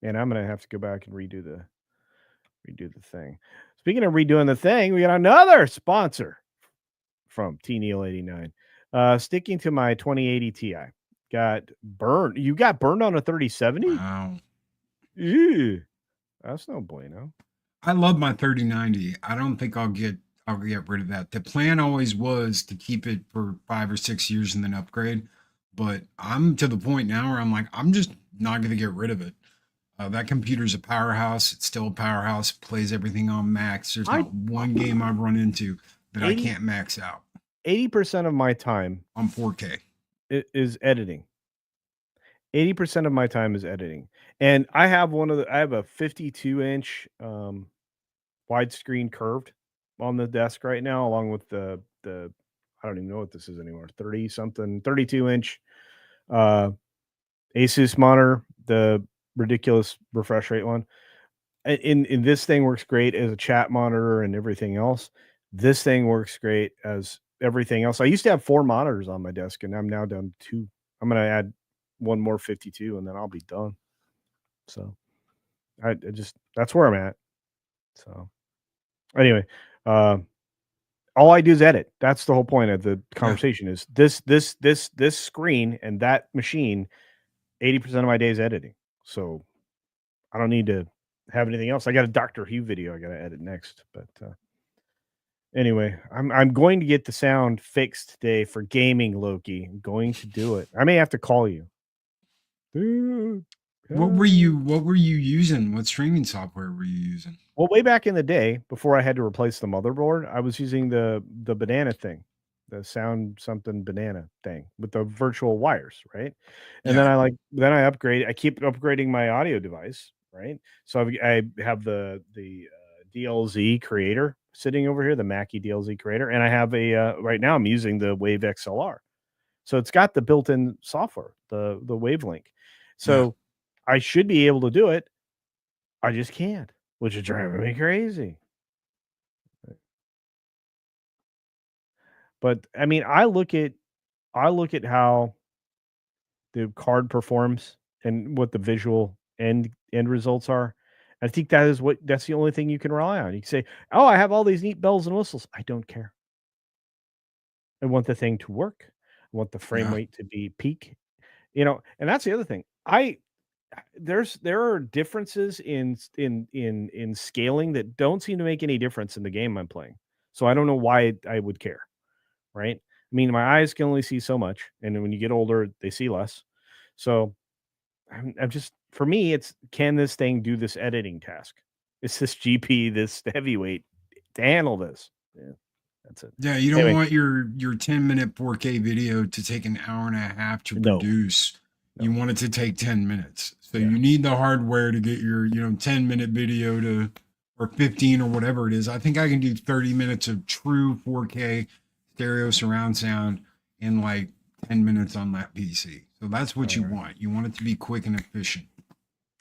And I'm gonna have to go back and redo the thing. Speaking of redoing the thing, we got another sponsor from T Neil 89. Sticking to my 2080 Ti. Got burned. You got burned on a 3070? Wow. Ew, that's no bueno. I love my 3090. I don't think I'll get rid of that. The plan always was to keep it for 5 or 6 years and then upgrade. But I'm to the point now where I'm like, I'm just not going to get rid of it. That computer's a powerhouse. It's still a powerhouse. Plays everything on max. There's not one game I've run into that I can't max out. 80% of my time on 4K is editing. 80% of my time is editing. And I have I have a 52-inch widescreen curved on the desk right now, along with the I don't even know what this is anymore. 30 something, 32-inch Asus monitor, the ridiculous refresh rate one. In this thing works great as a chat monitor and everything else. This thing works great as everything else. I used to have 4 monitors on my desk, and I'm now down to 2. I'm gonna add one more 52, and then I'll be done. So I just that's where I'm at. So anyway, all I do is edit. That's the whole point of the conversation. Is this screen and that machine. 80% of my day is editing. So I don't need to have anything else. I got a Doctor Who video I got to edit next, but anyway, I'm going to get the sound fixed today for gaming, Loki. I'm going to do it. I may have to call you. Dude, What were you using? What streaming software were you using? Well, way back in the day, before I had to replace the motherboard, I was using the banana thing, the sound something banana thing with the virtual wires, right? And then I keep upgrading my audio device, right? So I have the DLZ creator sitting over here, the Mackie DLZ creator, and I have right now I'm using the Wave XLR. So it's got the built-in software, the Wavelink. So I should be able to do it. I just can't, which is driving me crazy. But I mean, I look at how the card performs and what the visual end results are. I think that's the only thing you can rely on. You can say, "Oh, I have all these neat bells and whistles." I don't care. I want the thing to work. I want the frame rate to be peak. And that's the other thing. There are differences in scaling that don't seem to make any difference in the game I'm playing. So I don't know why I would care, right? I mean, my eyes can only see so much, and when you get older, they see less. So I'm just for me, it's can this thing do this editing task? Is this GP this heavyweight to handle this? Yeah, that's it. Yeah, you don't Anyway, want your 10-minute 4K video to take an hour and a half to no, produce. no, You want it to take 10 minutes. So yeah, you need the hardware to get your, 10-minute video to or 15 or whatever it is. I think I can do 30 minutes of true 4K stereo surround sound in like 10 minutes on that PC. So that's what all you right. want. You want it to be quick and efficient.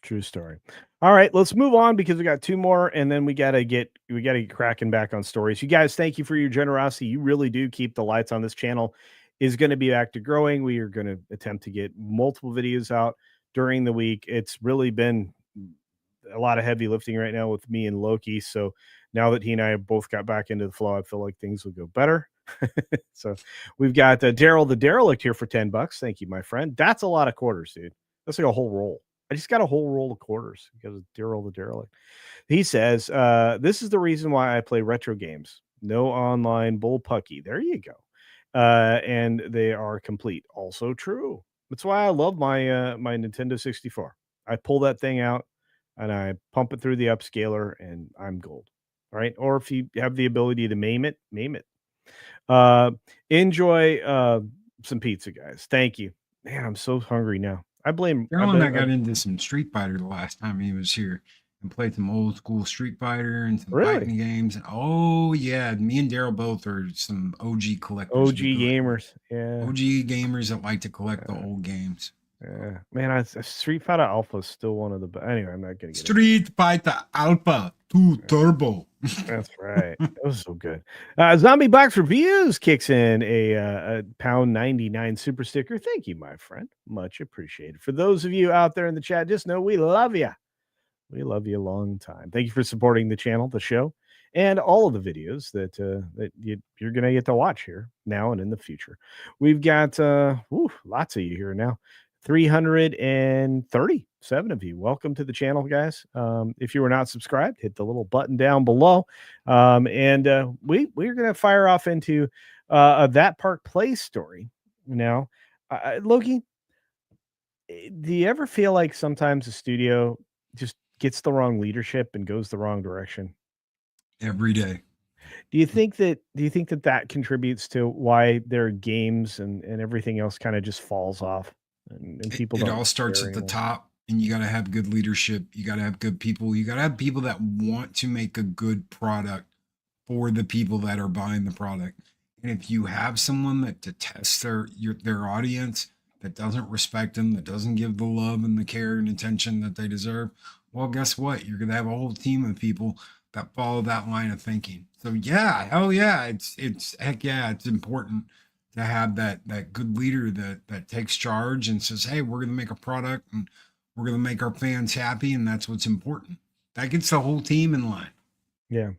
True story. All right, let's move on because we got two more, and then we gotta get cracking back on stories. You guys, thank you for your generosity. You really do keep the lights on. This channel is going to be back to growing. We are going to attempt to get multiple videos out during the week. It's really been a lot of heavy lifting right now with me and Loki. So now that he and I have both got back into the flow, I feel like things will go better. So we've got Daryl the Derelict here for $10. Thank you, my friend. That's a lot of quarters, dude. That's like a whole roll. I just got a whole roll of quarters because of Daryl the Derelict. He says, this is the reason why I play retro games. No online bullpucky. There you go. And they are complete. Also true. That's why I love my Nintendo 64. I pull that thing out and I pump it through the upscaler and I'm gold. All right. Or if you have the ability to maim it, maim it. Uh, enjoy some pizza, guys. Thank you. Man, I'm so hungry now. I blame. I Daryl and I bet. got into some Street Fighter the last time he was here and played some old school Street Fighter and some Really fighting games. And oh yeah, me and Daryl both are some OG collectors. OG gamers. Yeah. OG gamers that like to collect the Uh, old games. yeah. Man, Street Fighter Alpha is still one of the best. Anyway, I'm not gonna get into. Street Fighter Alpha 2 Turbo. That's right. That was so good. Zombie Box Reviews kicks in a pound 99 super sticker. Thank you, my friend. Much appreciated. For those of you out there in the chat, just know we love you. We love you a long time. Thank you for supporting the channel, the show, and all of the videos that you're going to get to watch here now and in the future. We've got lots of you here now. 337 of you. Welcome to the channel, guys. If you were not subscribed, hit the little button down below. And we're going to fire off into that Park Place story now. Loki, do you ever feel like sometimes a studio just gets the wrong leadership and goes the wrong direction? Every day. Do you think that contributes to why their games and everything else kind of just falls off and people It don't all starts care at the anymore? top, and you got to have good leadership. You got to have good people. You got to have people that want to make a good product for the people that are buying the product. And if you have someone that detests their audience, that doesn't respect them, that doesn't give the love and the care and attention that they deserve, well, guess what? You're gonna have a whole team of people that follow that line of thinking. So yeah, hell yeah, it's heck yeah, it's important to have that good leader that takes charge and says, hey, we're gonna make a product and we're gonna make our fans happy, and that's what's important. That gets the whole team in line. Yeah.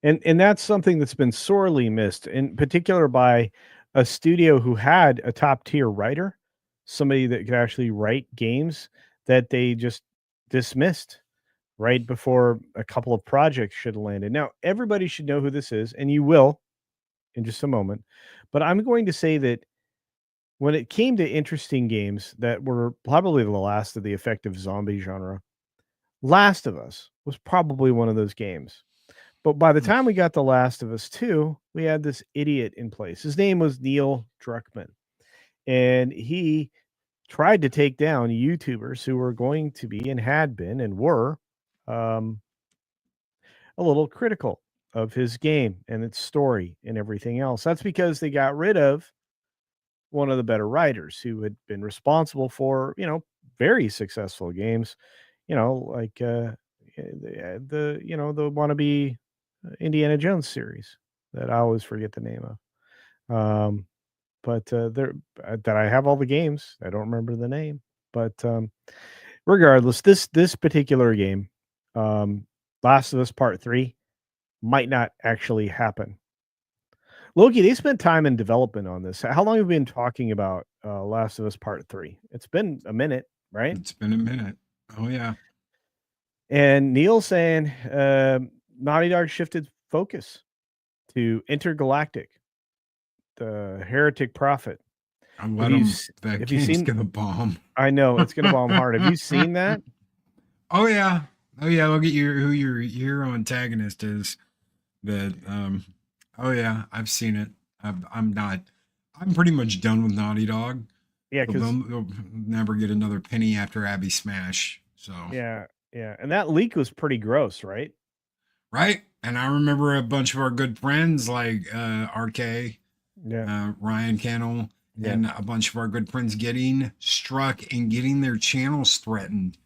And that's something that's been sorely missed, in particular by a studio who had a top tier writer, somebody that could actually write games that they just dismissed right before a couple of projects should have landed. Now, everybody should know who this is, and you will in just a moment. But I'm going to say that when it came to interesting games that were probably the last of the effective zombie genre, Last of Us was probably one of those games. But by the time we got The Last of Us 2, we had this idiot in place. His name was Neil Druckmann, and he tried to take down YouTubers who were going to be and had been and were um, a little critical of his game and its story and everything else. That's because they got rid of one of the better writers who had been responsible for, very successful games, like the wannabe Indiana Jones series that I always forget the name of. But there that I have all the games. I don't remember the name, but regardless, this particular game, um, Last of Us Part 3, might not actually happen. Loki, they spent time in development on this. How long have we been talking about Last of Us Part 3? It's been a minute, right? It's been a minute. Oh yeah. And Neil saying Naughty Dog shifted focus to intergalactic. the Heretic Prophet. I let them. That Have you game's seen? gonna bomb. I know it's gonna bomb hard. Have you seen that? Oh yeah, oh yeah. Look at who your hero antagonist is. That oh yeah, I've seen it. I'm not. I'm pretty much done with Naughty Dog. Yeah, So because they'll never get another penny after Abby Smash. So yeah, and that leak was pretty gross, right? right, and I remember a bunch of our good friends like RK, Yeah, Ryan Kennel, yeah, and a bunch of our good friends getting struck and getting their channels threatened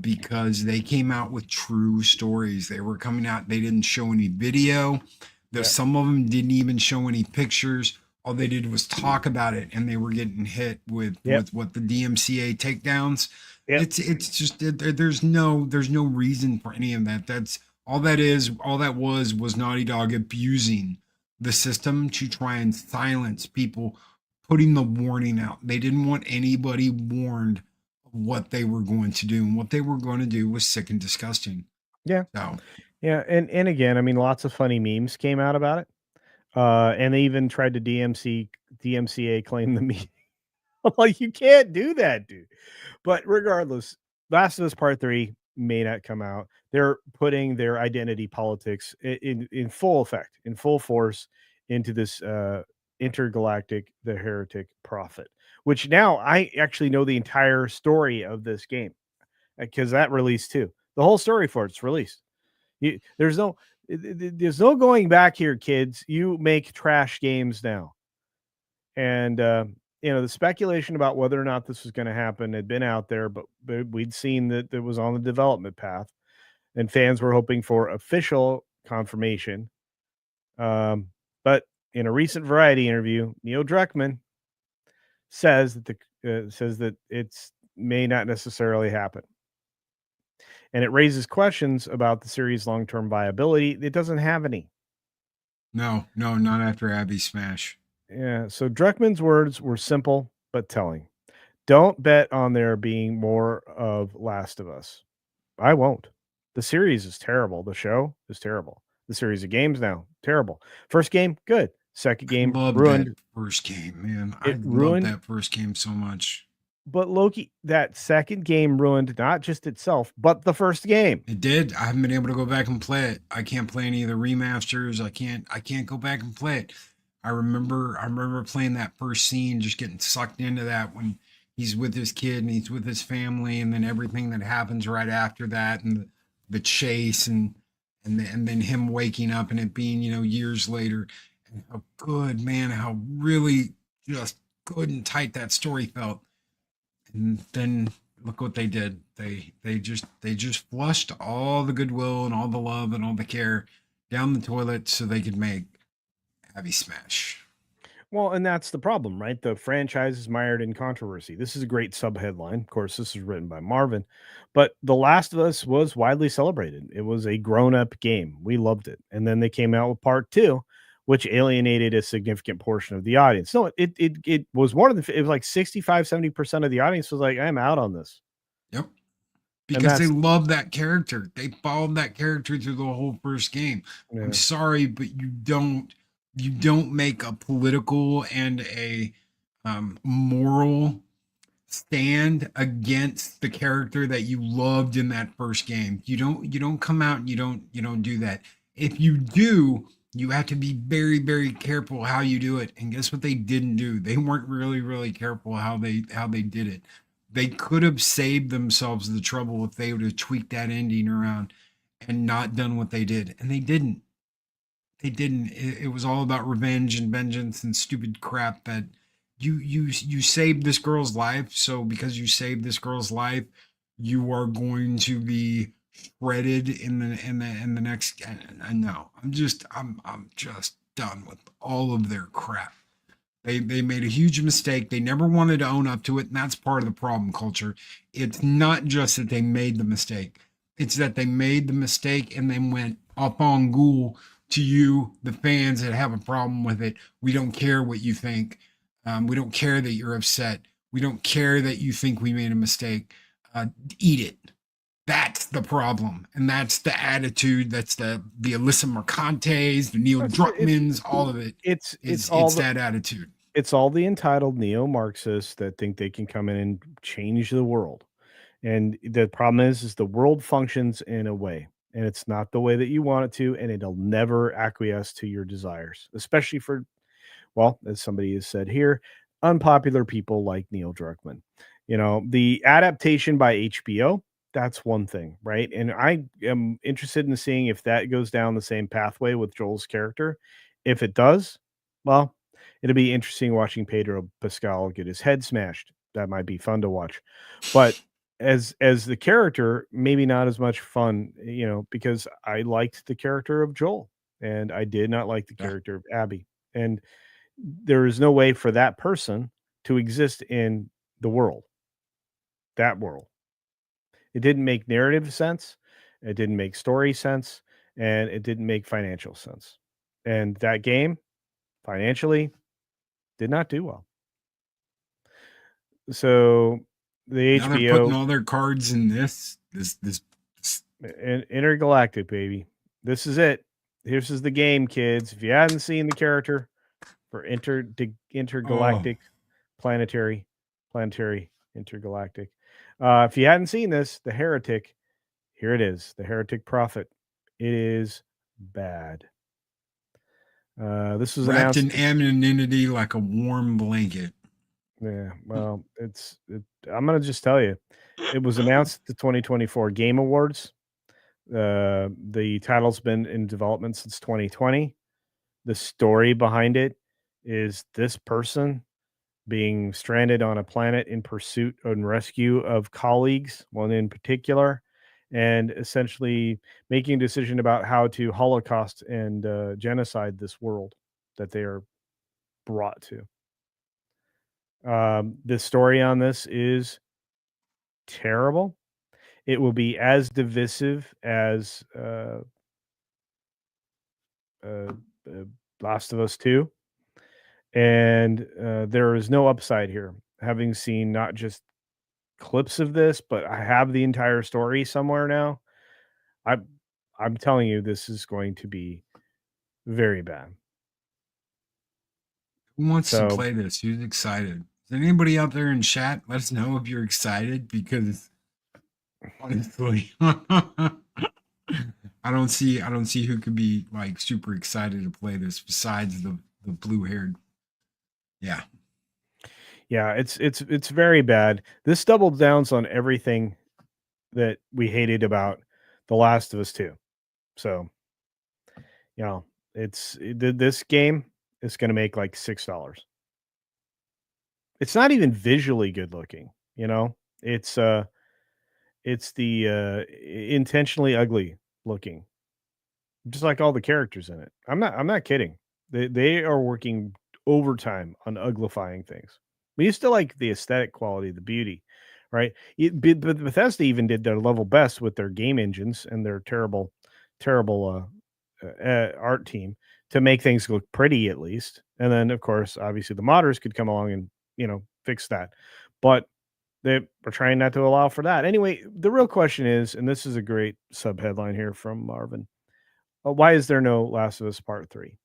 because they came out with true stories. They were coming out, they didn't show any video. yeah, Some of them didn't even show any pictures. All they did was talk about it, and they were getting hit yep, with what the DMCA takedowns. yep. It's just there's no reason for any of that. That's all that was Naughty Dog abusing the system to try and silence people, putting the warning out. They didn't want anybody warned what they were going to do, and what they were going to do was sick and disgusting. Yeah, So yeah, and again, I mean, lots of funny memes came out about it, and they even tried to DMCA claim the meme. Like, you can't do that, dude. But regardless, Last of Us Part 3 may not come out. They're putting their identity politics in full effect, in full force into this intergalactic the heretic prophet, which now I actually know the entire story of this game because that released too. The whole story for it's released. There's there's no going back here, kids. You make trash games now. And the speculation about whether or not this was going to happen had been out there, but we'd seen that it was on the development path, and fans were hoping for official confirmation. But in a recent Variety interview, Neil Druckmann says that it's may not necessarily happen, and it raises questions about the series' long-term viability. It doesn't have any. no, no, not after Abby Smash. Yeah. So Druckmann's words were simple but telling. Don't bet on there being more of Last of Us. I won't. The series is terrible. The show is terrible. The series of games now, terrible. First game, good. Second I game, loved that ruined. first game, man. I It loved ruined, that first game so much. but Loki, that second game ruined not just itself, but the first game. It did. I haven't been able to go back and play it. I can't play any of the remasters. I can't go back and play it. I remember playing that first scene, just getting sucked into that when he's with his kid and he's with his family, and then everything that happens right after that, and the chase, and then him waking up and it being, years later, and how good, man, how really just good and tight that story felt. And then look what they did. They just flushed all the goodwill and all the love and all the care down the toilet so they could make Abby Smash. Well, and that's the problem, right? The franchise is mired in controversy. This is a great sub headline. Of course, this is written by Marvin, but The Last of Us was widely celebrated. It was a grown up game. We loved it. And then they came out with part two, which alienated a significant portion of the audience. No, it was more than it was like 65-70% of the audience was like, I'm out on this. Yep. And Because they love that character. They followed that character through the whole first game. yeah, I'm sorry, but you don't make a political and a moral stand against the character that you loved in that first game. You don't come out and you don't do that. If you do, you have to be very, very careful how you do it. And guess what they didn't do? They weren't really, really careful how they did it. They could have saved themselves the trouble if they would have tweaked that ending around and not done what they did. And they didn't. They didn't. It was all about revenge and vengeance and stupid crap that you saved this girl's life. So because you saved this girl's life, you are going to be shredded in the next. I know. I'm just done with all of their crap. They made a huge mistake. They never wanted to own up to it, and that's part of the problem culture. It's not just that they made the mistake. It's that they made the mistake and then went up on ghoul to you, the fans that have a problem with it. We don't care what you think. We don't care that you're upset. We don't care that you think we made a mistake. Eat it. That's the problem, and that's the attitude. That's the Alyssa Mercantes, the Neil Druckmans, all of it. It's all It's the that attitude. it's all the entitled neo-Marxists that think they can come in and change the world. And the problem is the world functions in a way, and it's not the way that you want it to, and it'll never acquiesce to your desires, especially for, well, as somebody has said here, unpopular people like Neil Druckmann. You know, the adaptation by HBO, that's one thing, right? And I am interested in seeing if that goes down the same pathway with Joel's character. If it does, well, it'll be interesting watching Pedro Pascal get his head smashed. That might be fun to watch. But as the character, maybe not as much fun, you know, because I liked the character of Joel and I did not like the Yeah. character of Abby. And there is no way for that person to exist in the world, that world. It didn't make narrative sense, it didn't make story sense, and it didn't make financial sense. And that game financially did not do well. So the Now they're putting HBO all their cards in this. Intergalactic, baby. This is it. This is the game, kids. If you hadn't seen the character for Oh, intergalactic planetary intergalactic. If you hadn't seen this, the heretic, here it is, the heretic prophet. It is bad. This was wrapped announced. in anonymity like a warm blanket. Yeah, well, I'm gonna just tell you, it was announced at the 2024 Game Awards. The title's been in development since 2020. The story behind it is this person being stranded on a planet in pursuit and rescue of colleagues, one in particular, and essentially making a decision about how to holocaust and genocide this world that they are brought to. The story on this is terrible. It will be as divisive as uh, uh, Last of Us 2. And there is no upside here. Having seen not just clips of this, but I have the entire story somewhere now. I'm I'm telling you, this is going to be very bad. Who wants to So play this? Who's excited? Is anybody out there in chat? Let us know if you're excited because honestly, I don't see who could be like super excited to play this besides the blue haired. Yeah. yeah, it's very bad. This doubles downs on everything that we hated about The Last of Us 2. So, you know, this game is going to make like $6. It's not even visually good looking, you know. It's the intentionally ugly looking, just like all the characters in it. I'm not kidding. They are working overtime on uglifying things. We used to like the aesthetic quality, the beauty, right? But Bethesda even did their level best with their game engines and their terrible art team to make things look pretty at least. And then, of course, obviously the modders could come along and fix that. But they are trying not to allow for that. Anyway, the real question is, and this is a great sub headline here from Marvin. Why is there no Last of Us Part 3?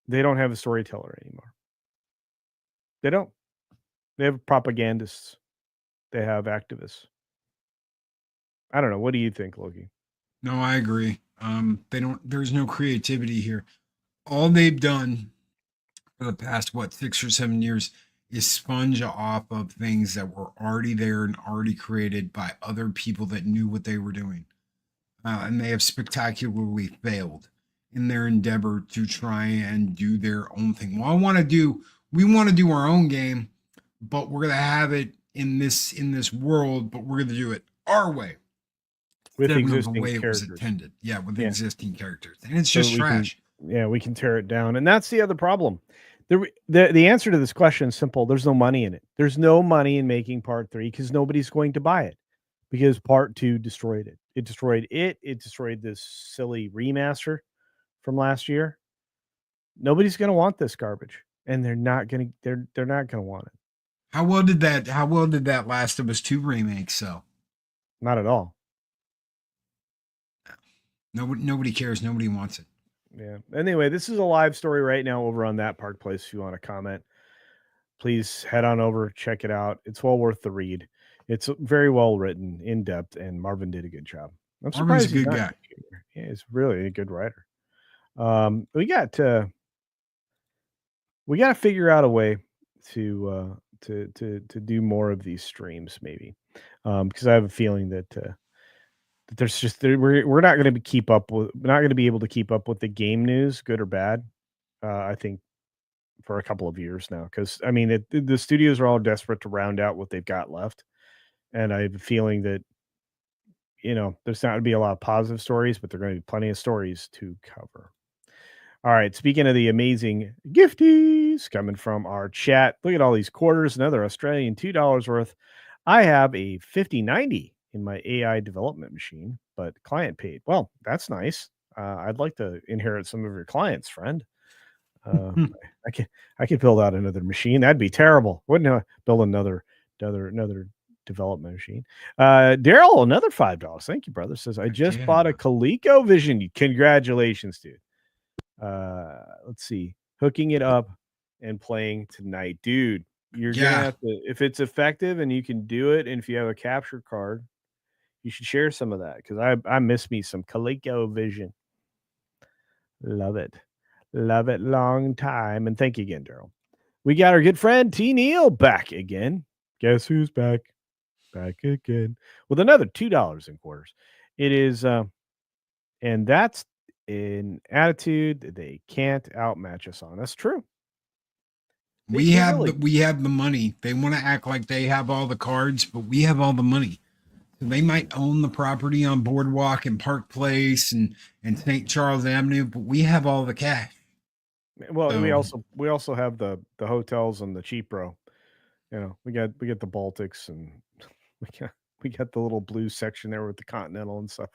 They don't have a storyteller anymore. They don't. They have propagandists. They have activists. I don't know. What do you think, Loki? No, I agree. They don't. There's no creativity here. All they've done for the past what 6 or 7 years is sponge off of things that were already there and already created by other people that knew what they were doing. And they have spectacularly failed in their endeavor to try and do their own thing. We want to do our own game, but we're gonna have it in this world, but we're gonna do it our way With instead of the existing way it was characters. intended. Yeah, with Yeah. existing characters, and it's So just we can, trash. yeah, we can tear it down. And that's the other problem. The answer to this question is simple. There's no money in it. There's no money in making part 3 because nobody's going to buy it because part 2 destroyed it. It destroyed it. It destroyed this silly remaster from last year. Nobody's going to want this garbage, and they're not going to want it. How well did that Last of Us 2 remake sell? Not at all. Nobody cares. Nobody wants it. Yeah. Anyway, this is a live story right now over on that Park Place. If you want to comment, please head on over, check it out. It's well worth the read. It's very well written, in depth, and Marvin did a good job. I'm Marvin's a surprised he's good not. guy. Yeah, he's really a good writer. We got to figure out a way to do more of these streams, maybe, because I have a feeling that there's just we're not going to keep up with we're not going to be able to keep up with the game news, good or bad. I think for a couple of years now, because I mean the studios are all desperate to round out what they've got left, and I have a feeling that there's not going to be a lot of positive stories, but there are going to be plenty of stories to cover. All right. Speaking of the amazing gifties coming from our chat, look at all these quarters, another Australian $2 worth. I have a 5090 in my AI development machine, but client paid. Well, that's nice. I'd like to inherit some of your clients, friend. Uh, I can I could build out another machine. That'd be terrible. Wouldn't I build another development machine? Daryl, another $5. Thank you, brother. Says I just bought a ColecoVision. Congratulations, dude. Let's see, hooking it up and playing tonight, dude. You're gonna have to, if it's effective and you can do it, and if you have a capture card, you should share some of that because I miss me some ColecoVision. Love it, long time, and thank you again, Daryl. We got our good friend T Neil back again. Guess who's back? Back again with another $2 in quarters. It is, and that's an attitude that they can't outmatch us on. That's true. We have the money. They want to act like they have all the cards, but we have all the money. So they might own the property on Boardwalk and Park Place and St. Charles Avenue, but we have all the cash. Well, we also have the hotels and the cheap row. We got the Baltics, and we got the little blue section there with the Continental and stuff.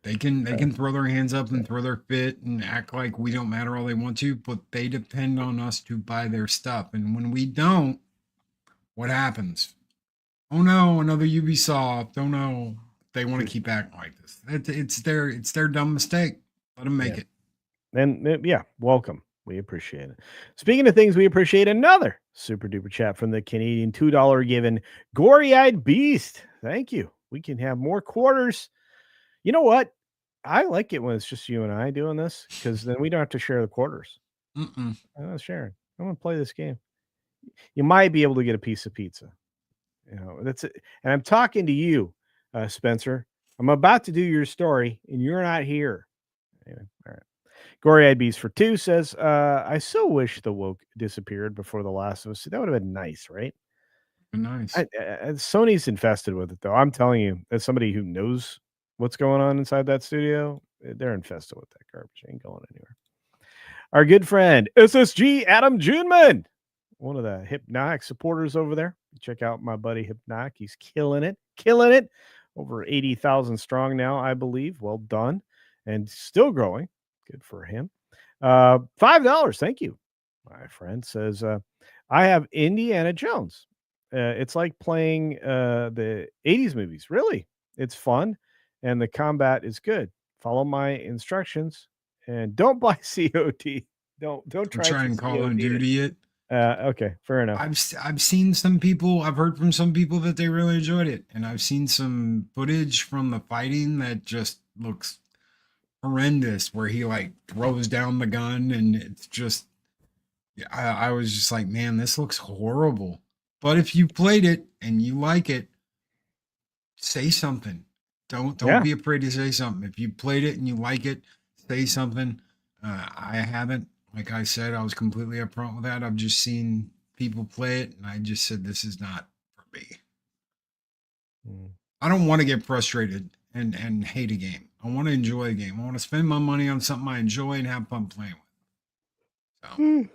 They can throw their hands up and throw their fit and act like we don't matter all they want to, but they depend on us to buy their stuff. And when we don't, what happens? Oh no, another Ubisoft. Oh no, they want to keep acting like this. It's their dumb mistake. Let them make it. And welcome. We appreciate it. Speaking of things we appreciate, another super duper chat from the Canadian $2 given gory-eyed beast. Thank you. We can have more quarters. You know what? I like it when it's just you and I doing this because then we don't have to share the quarters. I'm not sharing. I want to play this game. You might be able to get a piece of pizza. That's it. And I'm talking to you, Spencer. I'm about to do your story, and you're not here. Anyway, all right. Gory-eyed Beast for 2 says, I so wish the woke disappeared before The Last of Us. That would have been nice, right? Nice. Sony's infested with it, though. I'm telling you, as somebody who knows what's going on inside that studio, they're infested with that garbage. Ain't going anywhere. Our good friend, SSG Adam Juneman, one of the Hypnotic supporters over there. Check out my buddy Hypnotic. He's killing it. Over 80,000 strong now, I believe. Well done. And still growing. Good for him. $5. Thank you. My friend says, I have Indiana Jones. It's like playing the 80s movies. Really? It's fun. And the combat is good. Follow my instructions and don't buy COD. Don't try and Call of Duty it. Okay, fair enough. I've seen some people. I've heard from some people that they really enjoyed it, and I've seen some footage from the fighting that just looks horrendous. Where he like throws down the gun, and it's just. I was just like, man, this looks horrible. But if you played it and you like it, say something. Don't be afraid to say something. If you played it and you like it, say something. I haven't. Like I said, I was completely upfront with that. I've just seen people play it, and I just said, this is not for me. I don't want to get frustrated and hate a game. I want to enjoy a game. I want to spend my money on something I enjoy and have fun playing with. So.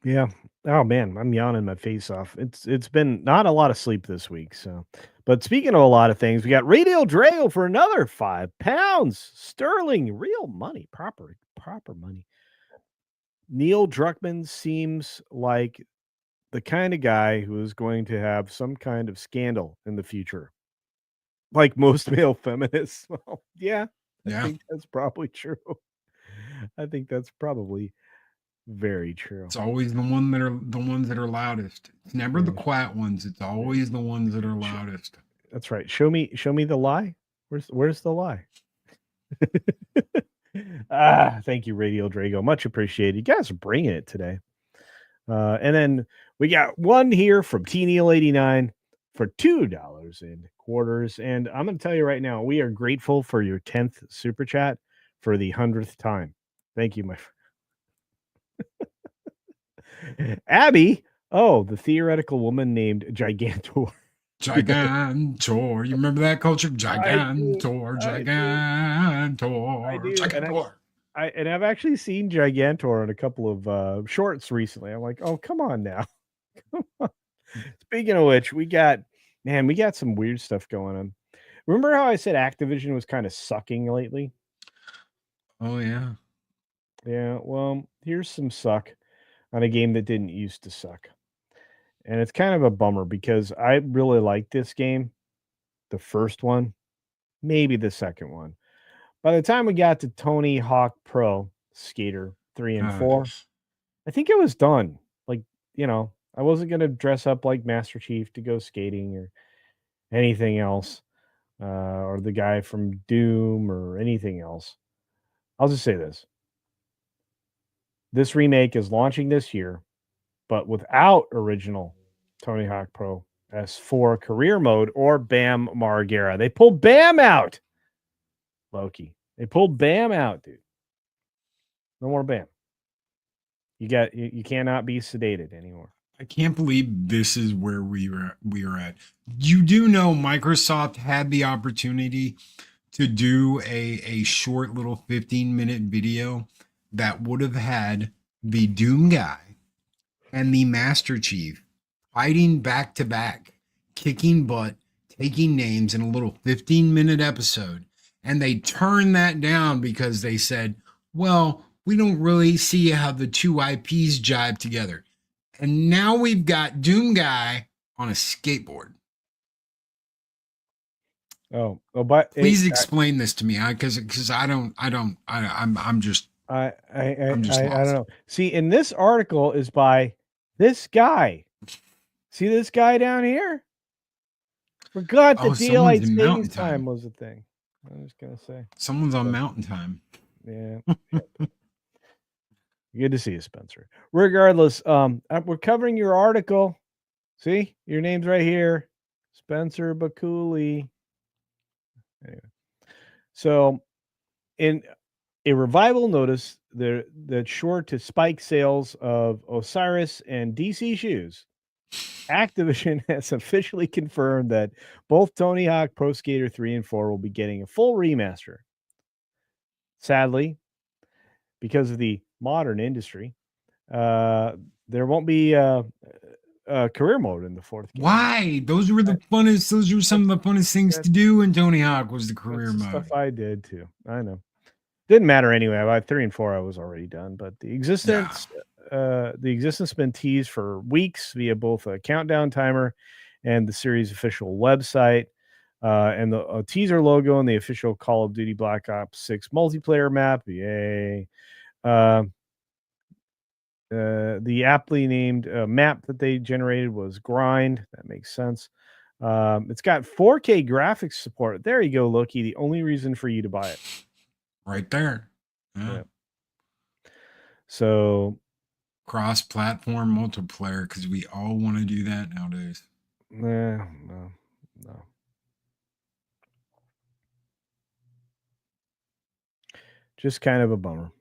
Yeah. Oh man, I'm yawning my face off. It's been not a lot of sleep this week. So, but speaking of a lot of things, we got Radio Drago for another £5 sterling, real money, proper money. Neil Druckmann seems like the kind of guy who is going to have some kind of scandal in the future. like most male feminists. Well, yeah, I Yeah. think that's probably true. I think that's probably very true. It's always the ones that are loudest. It's never the Yeah. quiet ones. It's always the ones that are loudest. That's right. Show me the lie. Where's the lie? Thank you, Radio Drago. Much appreciated. You guys are bringing it today. And then we got one here from T-Neil89 for $2 in quarters. And I'm going to tell you right now, we are grateful for your 10th super chat for the 100th time. Thank you, my friend. Abby. Oh, the theoretical woman named Gigantor. Gigantor. You remember that culture? I do. Gigantor, I do. I Gigantor, do. Gigantor. And I've actually seen Gigantor in a couple of shorts recently. I'm like, oh, come on now. Speaking of which, we got some weird stuff going on. Remember how I said Activision was kind of sucking lately? Oh, yeah. Yeah, well, here's some suck on a game that didn't used to suck. And it's kind of a bummer because I really liked this game, the first one, maybe the second one. By the time we got to Tony Hawk Pro Skater 3 and 4, I think it was done. Like, I wasn't going to dress up like Master Chief to go skating or anything else, or the guy from Doom or anything else. I'll just say this. This remake is launching this year, but without original Tony Hawk Pro S4 career mode or Bam Margera. They pulled Bam out. Loki. They pulled Bam out, dude. No more Bam. You cannot be sedated anymore. I can't believe this is where we are at. You do know Microsoft had the opportunity to do a short little 15-minute video that would have had the Doom guy and the Master Chief fighting back to back, kicking butt, taking names in a little 15-minute episode. And they turned that down because they said, well, we don't really see how the two IPs jive together. And now we've got Doom Guy on a skateboard. But please explain this to me, because I'm just I lost. don't know. See, in this article is by this guy. See this guy down here? Forgot the daylight savings time was a thing. I'm just gonna say someone's on Mountain Time. Yeah. Good to see you, Spencer. Regardless, we're covering your article. See, your name's right here, Spencer Baculi. Anyway, so in a revival notice that's sure to spike sales of Osiris and DC shoes, Activision has officially confirmed that both Tony Hawk Pro Skater 3 and 4 will be getting a full remaster. Sadly, because of the modern industry, there won't be a career mode in the fourth game. Why? Those were the funnest. Those were some of the funnest things to do in Tony Hawk was the career mode. Stuff I did too. I know. Didn't matter anyway. By 3 and 4, I was already done. But the existence has been teased for weeks via both a countdown timer and the series' official website. And the teaser logo and the official Call of Duty Black Ops 6 multiplayer map. Yay. The aptly named map that they generated was Grind. That makes sense. It's got 4K graphics support. There you go, Loki. The only reason for you to buy it. Right there. Yeah. So cross-platform multiplayer, because we all want to do that nowadays. No. Just kind of a bummer.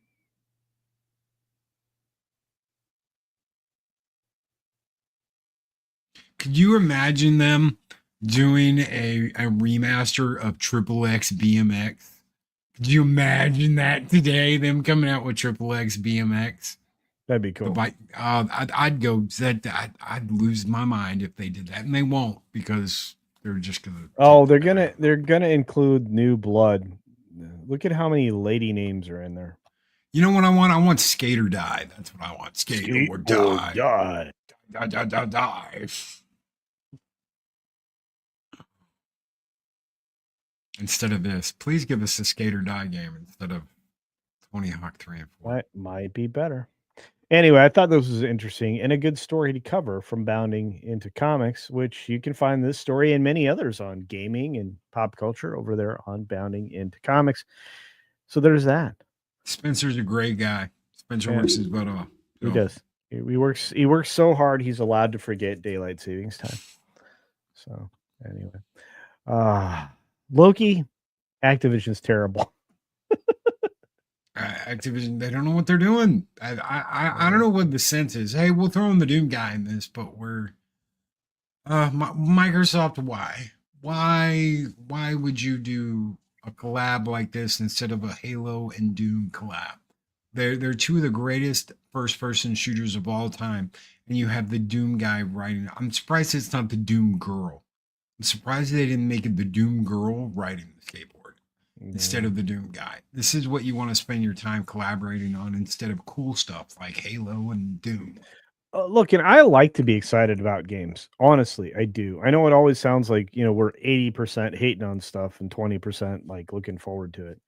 Could you imagine them doing a remaster of XXX BMX? Could you imagine that today? Them coming out with XXX BMX? That'd be cool. I'd go. I'd lose my mind if they did that, and they won't, because they're just gonna. They're gonna include new blood. Look at how many lady names are in there. You know what I want? I want Skate or Die. That's what I want. Skate or Die. Die. instead of this. Please give us a Skate or Die game instead of Tony Hawk 3 and 4. That might be better. Anyway, I thought this was interesting and a good story to cover from bounding into comics, which you can find this story and many others on gaming and pop culture over there on Bounding into Comics. So there's that. Spencer's a great guy. Spencer Yeah. works his butt off. He does. He works so hard he's allowed to forget daylight savings time. So anyway. Loki, Activision's terrible. Activision, they don't know what they're doing. I don't know what the sense is. Hey, we'll throw in the Doom guy in this, but we're Microsoft. Why would you do a collab like this instead of a Halo and Doom collab? They're two of the greatest first person shooters of all time, and you have the Doom guy writing. I'm surprised it's not the Doom girl. I'm surprised they didn't make it the Doom girl riding the skateboard instead of the Doom guy. This is what you want to spend your time collaborating on instead of cool stuff like Halo and Doom. Look, and I like to be excited about games. Honestly, I do. I know it always sounds like, we're 80% hating on stuff and 20% like looking forward to it.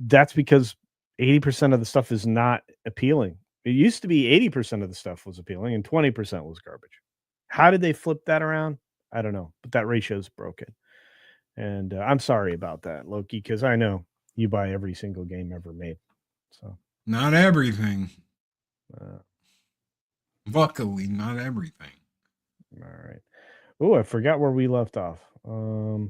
That's because 80% of the stuff is not appealing. It used to be 80% of the stuff was appealing and 20% was garbage. How did they flip that around? I don't know, but that ratio is broken. And I'm sorry about that, Loki, because I know you buy every single game ever made. So not everything. Luckily, not everything. All right. Oh, I forgot where we left off. Oh.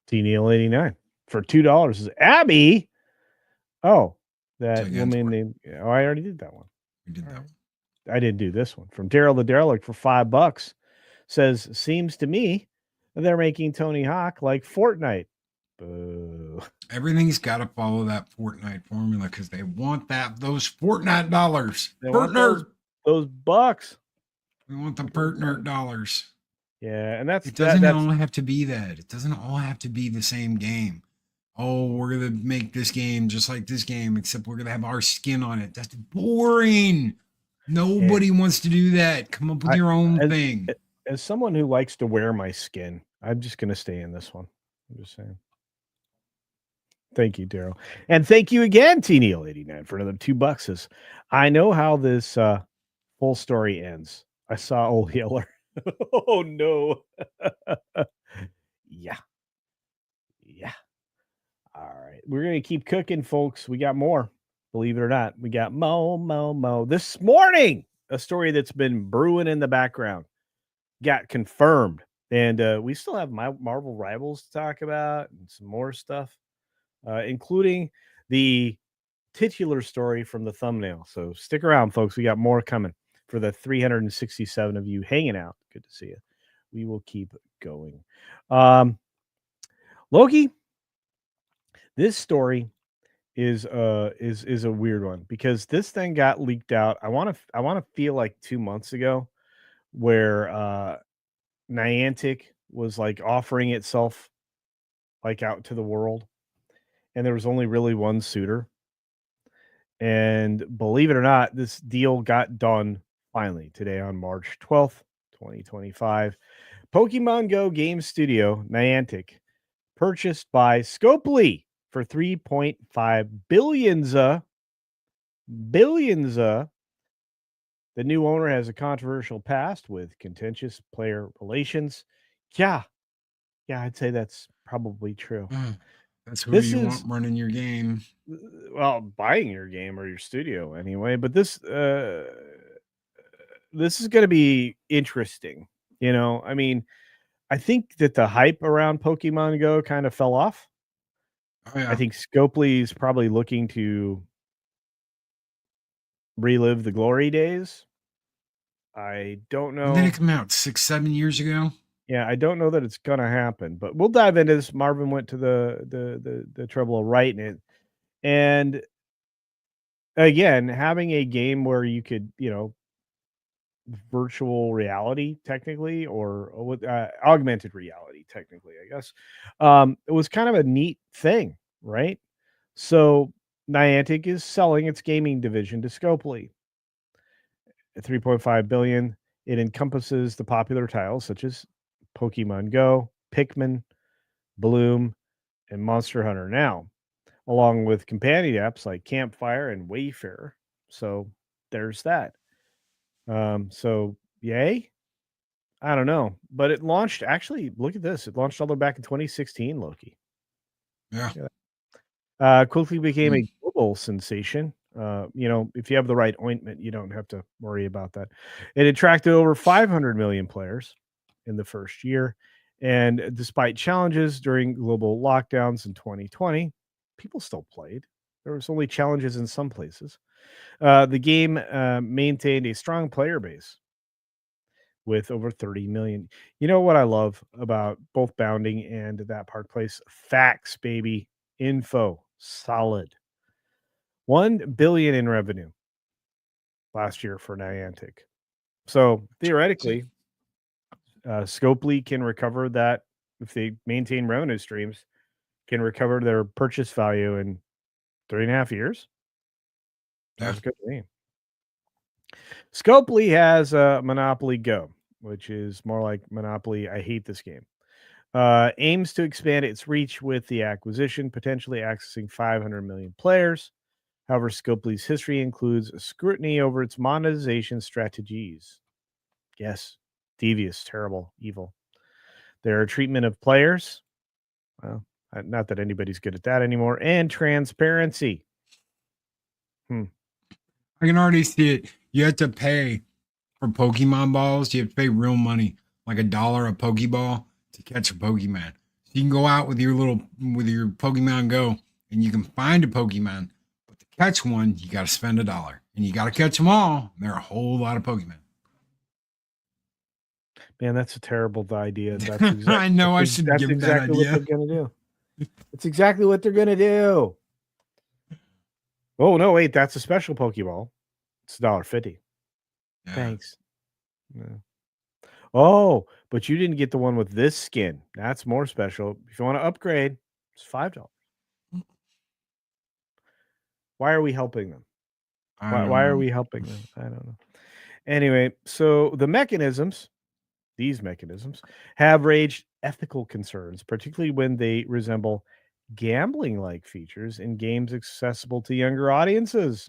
T-Neil89 for $2 is Abby. Oh, that woman named. Oh, I already did that one. We did that one. I didn't do this one. From Daryl the Derelict for $5 says, seems to me they're making Tony Hawk like Fortnite. Boo. Everything's got to follow that Fortnite formula because they want those Fortnite dollars. They want those bucks. We want the Fortnite dollars. Yeah, and it doesn't all have to be that. It doesn't all have to be the same game. Oh, we're gonna make this game just like this game, except we're gonna have our skin on it. That's boring. Nobody wants to do that. Come up with your own thing. As someone who likes to wear my skin, I'm just gonna stay in this one. I'm just saying. Thank you, Daryl. And thank you again, T-Neil89 for another $2. I know how this full story ends. I saw Old Yeller. Oh no. Yeah. All right. We're gonna keep cooking, folks. We got more. Believe it or not. We got Mo. This morning, a story that's been brewing in the background got confirmed. And we still have Marvel Rivals to talk about and some more stuff, including the titular story from the thumbnail. So stick around, folks. We got more coming for the 367 of you hanging out. Good to see you. We will keep going. Loki, this story is a weird one because this thing got leaked out. I want to feel like 2 months ago, where Niantic was like offering itself like out to the world, and there was only really one suitor. And believe it or not, this deal got done finally today on March 12th, 2025. Pokemon Go game studio Niantic purchased by Scopely for 3.5 billions. The new owner has a controversial past with contentious player relations. Yeah, I'd say that's probably true. That's who you want running your game. Well, buying your game or your studio anyway. But this is going to be interesting. I mean, I think that the hype around Pokemon Go kind of fell off. Oh, yeah. I think Scopely is probably looking to relive the glory days. I don't know. When did it come out? 6-7 years ago? Yeah, I don't know that it's gonna happen, but we'll dive into this. Marvin went to the trouble of writing it, and again, having a game where you could, virtual reality technically, or with augmented reality technically, I guess, it was kind of a neat thing, right? So Niantic is selling its gaming division to Scopely at 3.5 billion. It encompasses the popular titles such as Pokemon Go, Pikmin, Bloom, and Monster Hunter now, along with companion apps like Campfire and Wayfarer. So there's that. So yay? I don't know. But it launched actually, look at this. It launched all the way back in 2016, Loki. Yeah. Quickly became Mm. a global sensation. If you have the right ointment, you don't have to worry about that. It attracted over 500 million players in the first year. And despite challenges during global lockdowns in 2020, people still played. There was only challenges in some places. The game maintained a strong player base with over 30 million. You know what I love about both Bounding and that Park Place? Facts, baby. Info. Solid. 1 billion in revenue last year for Niantic. So theoretically, Scopely can recover that if they maintain revenue streams, can recover their purchase value in 3.5 years. Yeah. Sounds good to me. Scopely has Monopoly Go, which is more like Monopoly. I hate this game. Aims to expand its reach with the acquisition, potentially accessing 500 million players. However, Scopely's history includes scrutiny over its monetization strategies. Yes, devious, terrible, evil. Their treatment of players, well, not that anybody's good at that anymore, and transparency. I can already see it. You have to pay for Pokemon balls. You have to pay real money, like $1 a Pokeball to catch a Pokemon. So you can go out with your Pokemon Go and you can find a Pokemon, but to catch one, you got to spend $1, and you got to catch them all. There are a whole lot of Pokemon. Man, that's a terrible idea. That's exactly. I know I should That's give exactly that what idea. they're gonna do. It's exactly what they're gonna do. Oh no, wait, that's a special Pokeball. It's $1.50. Yeah. Thanks. Yeah. Oh, but you didn't get the one with this skin. That's more special. If you want to upgrade, it's $5. Why are we helping them? I Why don't why are know. we helping them? I don't know. Anyway, so these mechanisms have raised ethical concerns, particularly when they resemble gambling-like features in games accessible to younger audiences.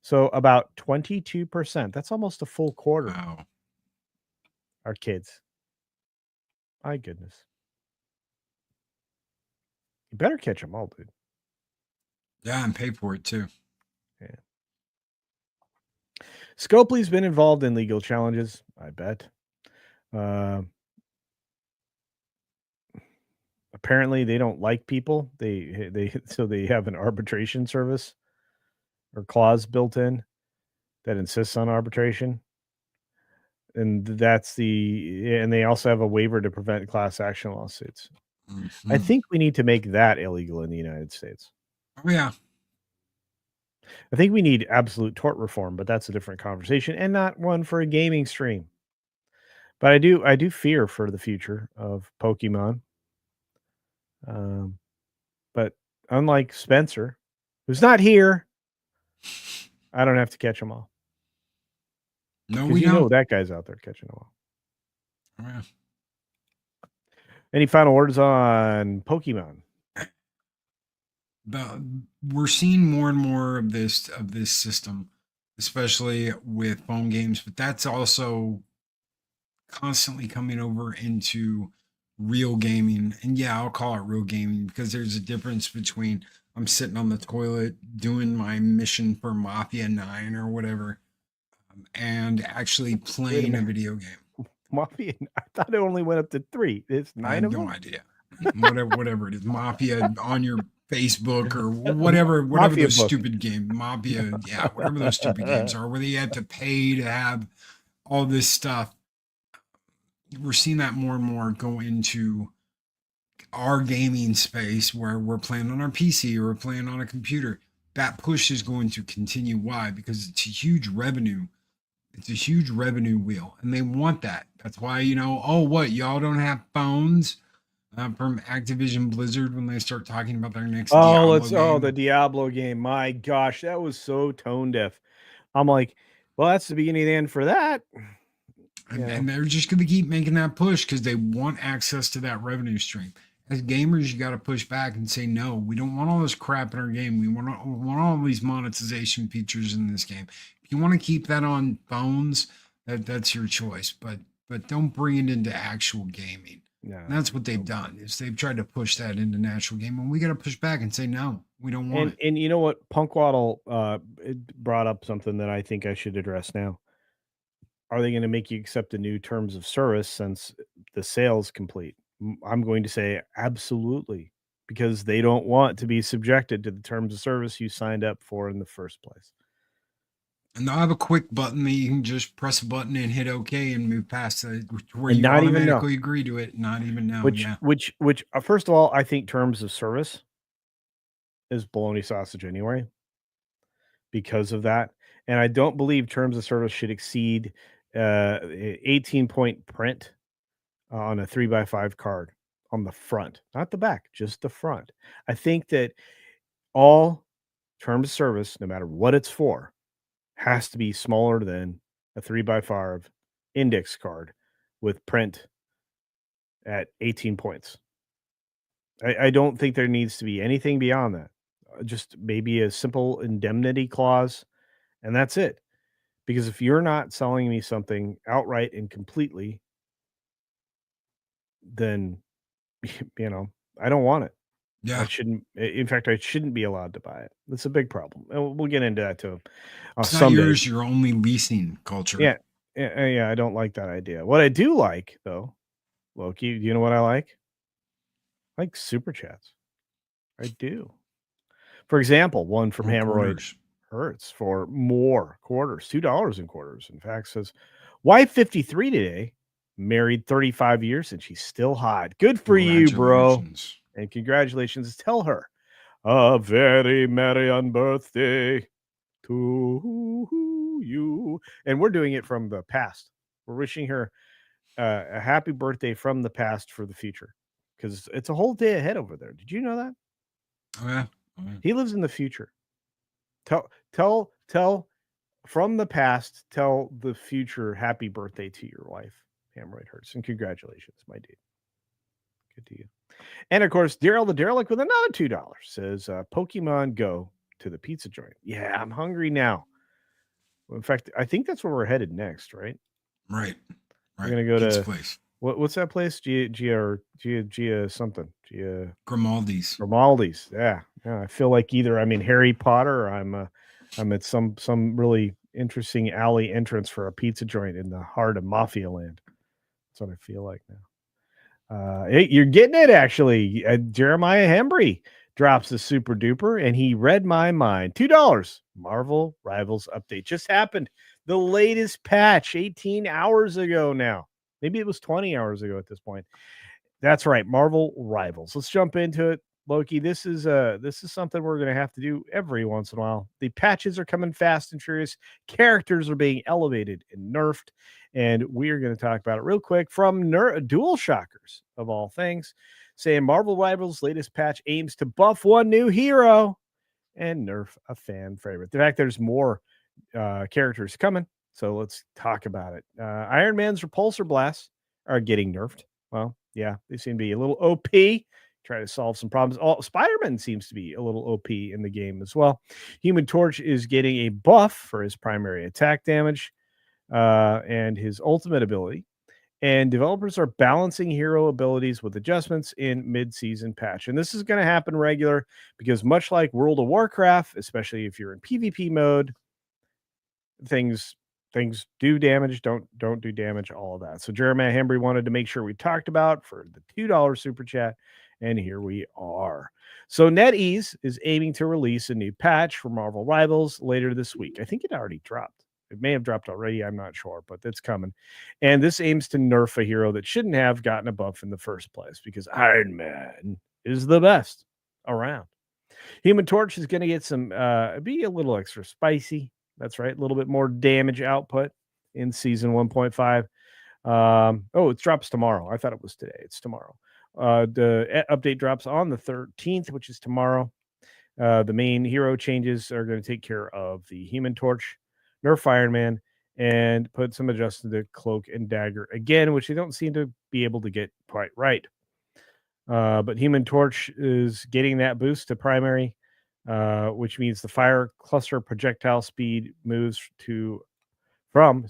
So about 22%, that's almost a full quarter, Wow. are kids. My goodness. You better catch them all, dude. Yeah, and pay for it too. Yeah. Scopely's been involved in legal challenges, I bet. Apparently, they don't like people. They so they have an arbitration service or clause built in that insists on arbitration. And and they also have a waiver to prevent class action lawsuits. I Mhm. think we need to make that illegal in the United States. Oh yeah. I think we need absolute tort reform, but that's a different conversation and not one for a gaming stream. But I do fear for the future of Pokemon. Um, but unlike Spencer, who's not here, I don't have to catch them all No, because we don't. that guy's out there catching them all. Oh, yeah. Any final words on Pokemon? But we're seeing more and more of this system, especially with phone games. But that's also constantly coming over into real gaming. And yeah, I'll call it real gaming because there's a difference between I'm sitting on the toilet doing my mission for Mafia 9 or whatever, and actually Wait a playing a minute. video game. Mafia? I thought it only went up to 3. It's I 9 have of no them? idea. Whatever it is, Mafia on your Facebook or whatever Mafia those book. stupid games, Mafia, yeah, whatever those stupid games are, where you have to pay to have all this stuff. We're seeing that more and more go into our gaming space where we're playing on our PC or we're playing on a computer. That push is going to continue. Why? Because it's a huge revenue. It's a huge revenue wheel, and they want that. That's why, oh, what, y'all don't have phones? From Activision Blizzard when they start talking about their next Diablo The game. Diablo game. My gosh, that was so tone deaf. I'm like, Well, that's the beginning of the end for that. And they're just going to keep making that push because they want access to that revenue stream. As gamers, you got to push back and say, no, we don't want all this crap in our game. We want all these monetization features in this game. If you want to keep that on phones, that's your choice. But don't bring it into actual gaming. No, and that's what they've done is they've tried to push that into natural game, and we got to push back and say, no, we don't want it. And you know what? Punkwaddle brought up something that I think I should address now. Are they going to make you accept the new terms of service since the sale's complete? I'm going to say absolutely, because they don't want to be subjected to the terms of service you signed up for in the first place. And they'll have a quick button that you can just press a button and hit OK and move past it, where And you not even know. automatically agree to it. Not even know. Which, first of all, I think terms of service is bologna sausage anyway because of that. And I don't believe terms of service should exceed 18-point print on a 3x5 card on the front, not the back, just the front. I think that all terms of service, no matter what it's for, has to be smaller than a 3x5 index card with print at 18 points. I don't think there needs to be anything beyond that. Just maybe a simple indemnity clause, and that's it. Because if you're not selling me something outright and completely, then I don't want it. Yeah. I shouldn't. In fact, I shouldn't be allowed to buy it. That's a big problem. And we'll get into that too. It's Someday. not yours. You're only leasing culture. Yeah. I don't like that idea. What I do like, though, Loki, you know what I like? I like super chats. I do. For example, one from Hammeroid Hurts for more quarters, $2 in quarters. In fact, says, wife 53 today, married 35 years, and she's still hot. Good for you, bro. And congratulations. Tell her a very merry on birthday to you. And we're doing it from the past. We're wishing her a happy birthday from the past for the future, because it's a whole day ahead over there. Did you know that? Oh, yeah. He lives in the future. Tell from the past, tell the future happy birthday to your wife, Hamroid Hurts, and congratulations, my dude. Good to you. And of course, Daryl the Derelict with another $2 says, Pokemon Go to the pizza joint. Yeah, I'm hungry now. In fact, I think that's where we're headed next, right? Right. We're gonna go pizza to place. What's that place? Gia something. Grimaldi's. Grimaldi's. Yeah. I feel like either I'm in Harry Potter or I'm at some really interesting alley entrance for a pizza joint in the heart of Mafia Land. That's what I feel like now. Hey, you're getting it, actually. Jeremiah Hembry drops a super duper, and he read my mind. $2. Marvel Rivals update just happened. The latest patch 18 hours ago now. Maybe it was 20 hours ago at this point. That's right, Marvel Rivals. Let's jump into it. Loki, this is something we're going to have to do every once in a while. The patches are coming fast and furious. Characters are being elevated and nerfed, and we are going to talk about it real quick from Dual Shockers, of all things, saying Marvel Rivals' latest patch aims to buff one new hero and nerf a fan favorite. In fact, there's more characters coming, so let's talk about it. Iron Man's repulsor blasts are getting nerfed. Well, yeah, they seem to be a little OP. Try to solve some problems. Spider-Man seems to be a little OP in the game as well. Human Torch is getting a buff for his primary attack damage and his ultimate ability. And developers are balancing hero abilities with adjustments in mid-season patch. And this is going to happen regular because much like World of Warcraft, especially if you're in PvP mode, things do damage, don't do damage, all of that. So Jeremiah Hembry wanted to make sure we talked about for the $2 super chat, and here we are. So NetEase is aiming to release a new patch for Marvel Rivals later this week. I think it already dropped. It may have dropped already, I'm not sure, but it's coming. And this aims to nerf a hero that shouldn't have gotten a buff in the first place, because Iron Man is the best around. Human Torch is going to get some be a little extra spicy. That's right. A little bit more damage output in season 1.5. It drops tomorrow. I thought it was today. It's tomorrow. The update drops on the 13th, which is tomorrow. The main hero changes are going to take care of the Human Torch, nerf Iron Man, and put some adjustment to cloak and dagger again, which they don't seem to be able to get quite right. But Human Torch is getting that boost to primary, which means the fire cluster projectile speed moves from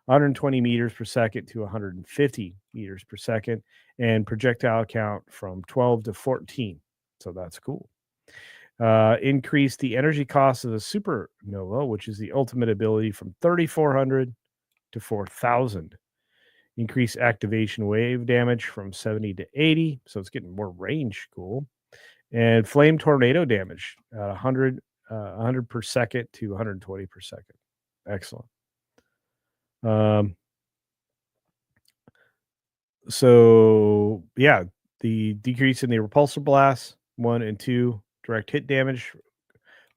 120 meters per second to 150 meters per second, and projectile count from 12 to 14. So that's cool. Increase the energy cost of the supernova, which is the ultimate ability, from 3,400 to 4,000. Increase activation wave damage from 70 to 80, so it's getting more range. Cool. And flame tornado damage 100 per second to 120 per second. Excellent. So yeah, the decrease in the repulsor blast 1 and 2 direct hit damage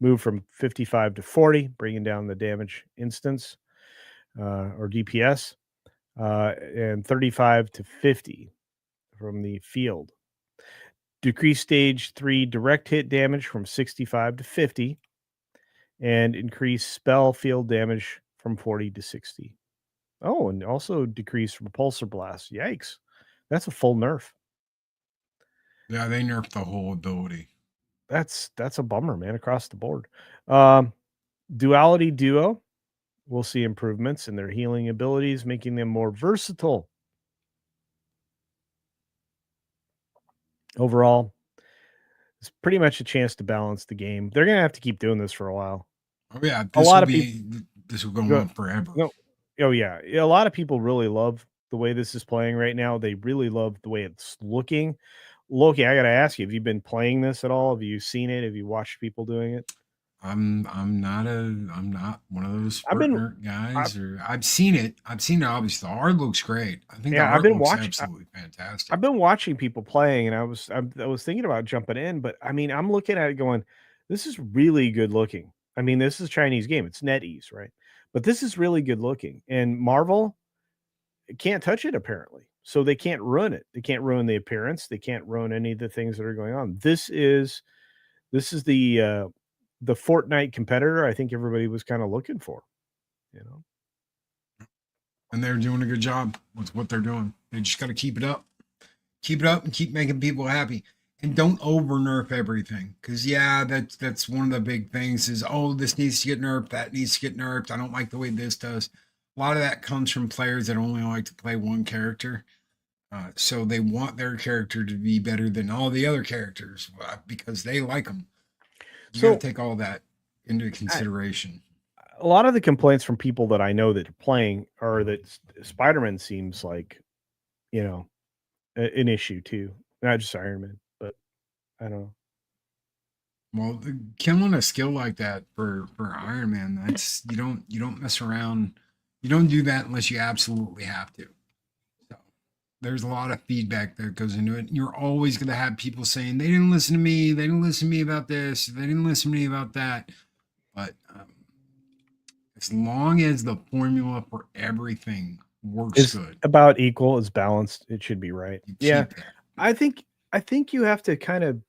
move from 55 to 40, bringing down the damage instance or DPS, and 35 to 50 from the field. Decrease stage 3 direct hit damage from 65 to 50, and increase spell field damage from 40 to 60. Oh, and also decrease repulsor blast. Yikes. That's a full nerf. Yeah, they nerfed the whole ability. That's a bummer, man, across the board. Duality Duo will see improvements in their healing abilities, making them more versatile. Overall, it's pretty much a chance to balance the game. They're going to have to keep doing this for a while. Oh yeah, A lot of people this will go on forever. No, oh yeah, a lot of people really love the way this is playing right now. They really love the way it's looking. Loki, I got to ask you, have you been playing this at all? Have you seen it? Have you watched people doing it? I'm not one of those I've been nerd guys, or I've seen it. Obviously, the art looks great. I think the yeah, art looks absolutely fantastic. I've been watching people playing, and I was thinking about jumping in, but I mean, I'm looking at it going, this is really good looking. I mean, this is a Chinese game. It's NetEase, right? But this is really good looking. And Marvel can't touch it apparently. So they can't ruin it. They can't ruin the appearance. They can't ruin any of the things that are going on. This is the Fortnite competitor I think everybody was kind of looking for, you know. And they're doing a good job with what they're doing. They just got to keep it up and keep making people happy. And don't over nerf everything, because yeah, that's one of the big things is, oh, this needs to get nerfed, that needs to get nerfed. I don't like the way this does. A lot of that comes from players that only like to play one character, so they want their character to be better than all the other characters because they like them. You got to take all that into consideration. A lot of the complaints from people that I know that are playing are that Spider-Man seems like, you know, an issue too. Not just Iron Man, but I don't know. Well, killing a skill like that for Iron Man, that's you don't mess around. You don't do that unless you absolutely have to. So there's a lot of feedback that goes into it. You're always going to have people saying they didn't listen to me, they didn't listen to me about this, they didn't listen to me about that. But as long as the formula for everything works good, about equal, is balanced, it should be right. Yeah, that. I think you have to kind of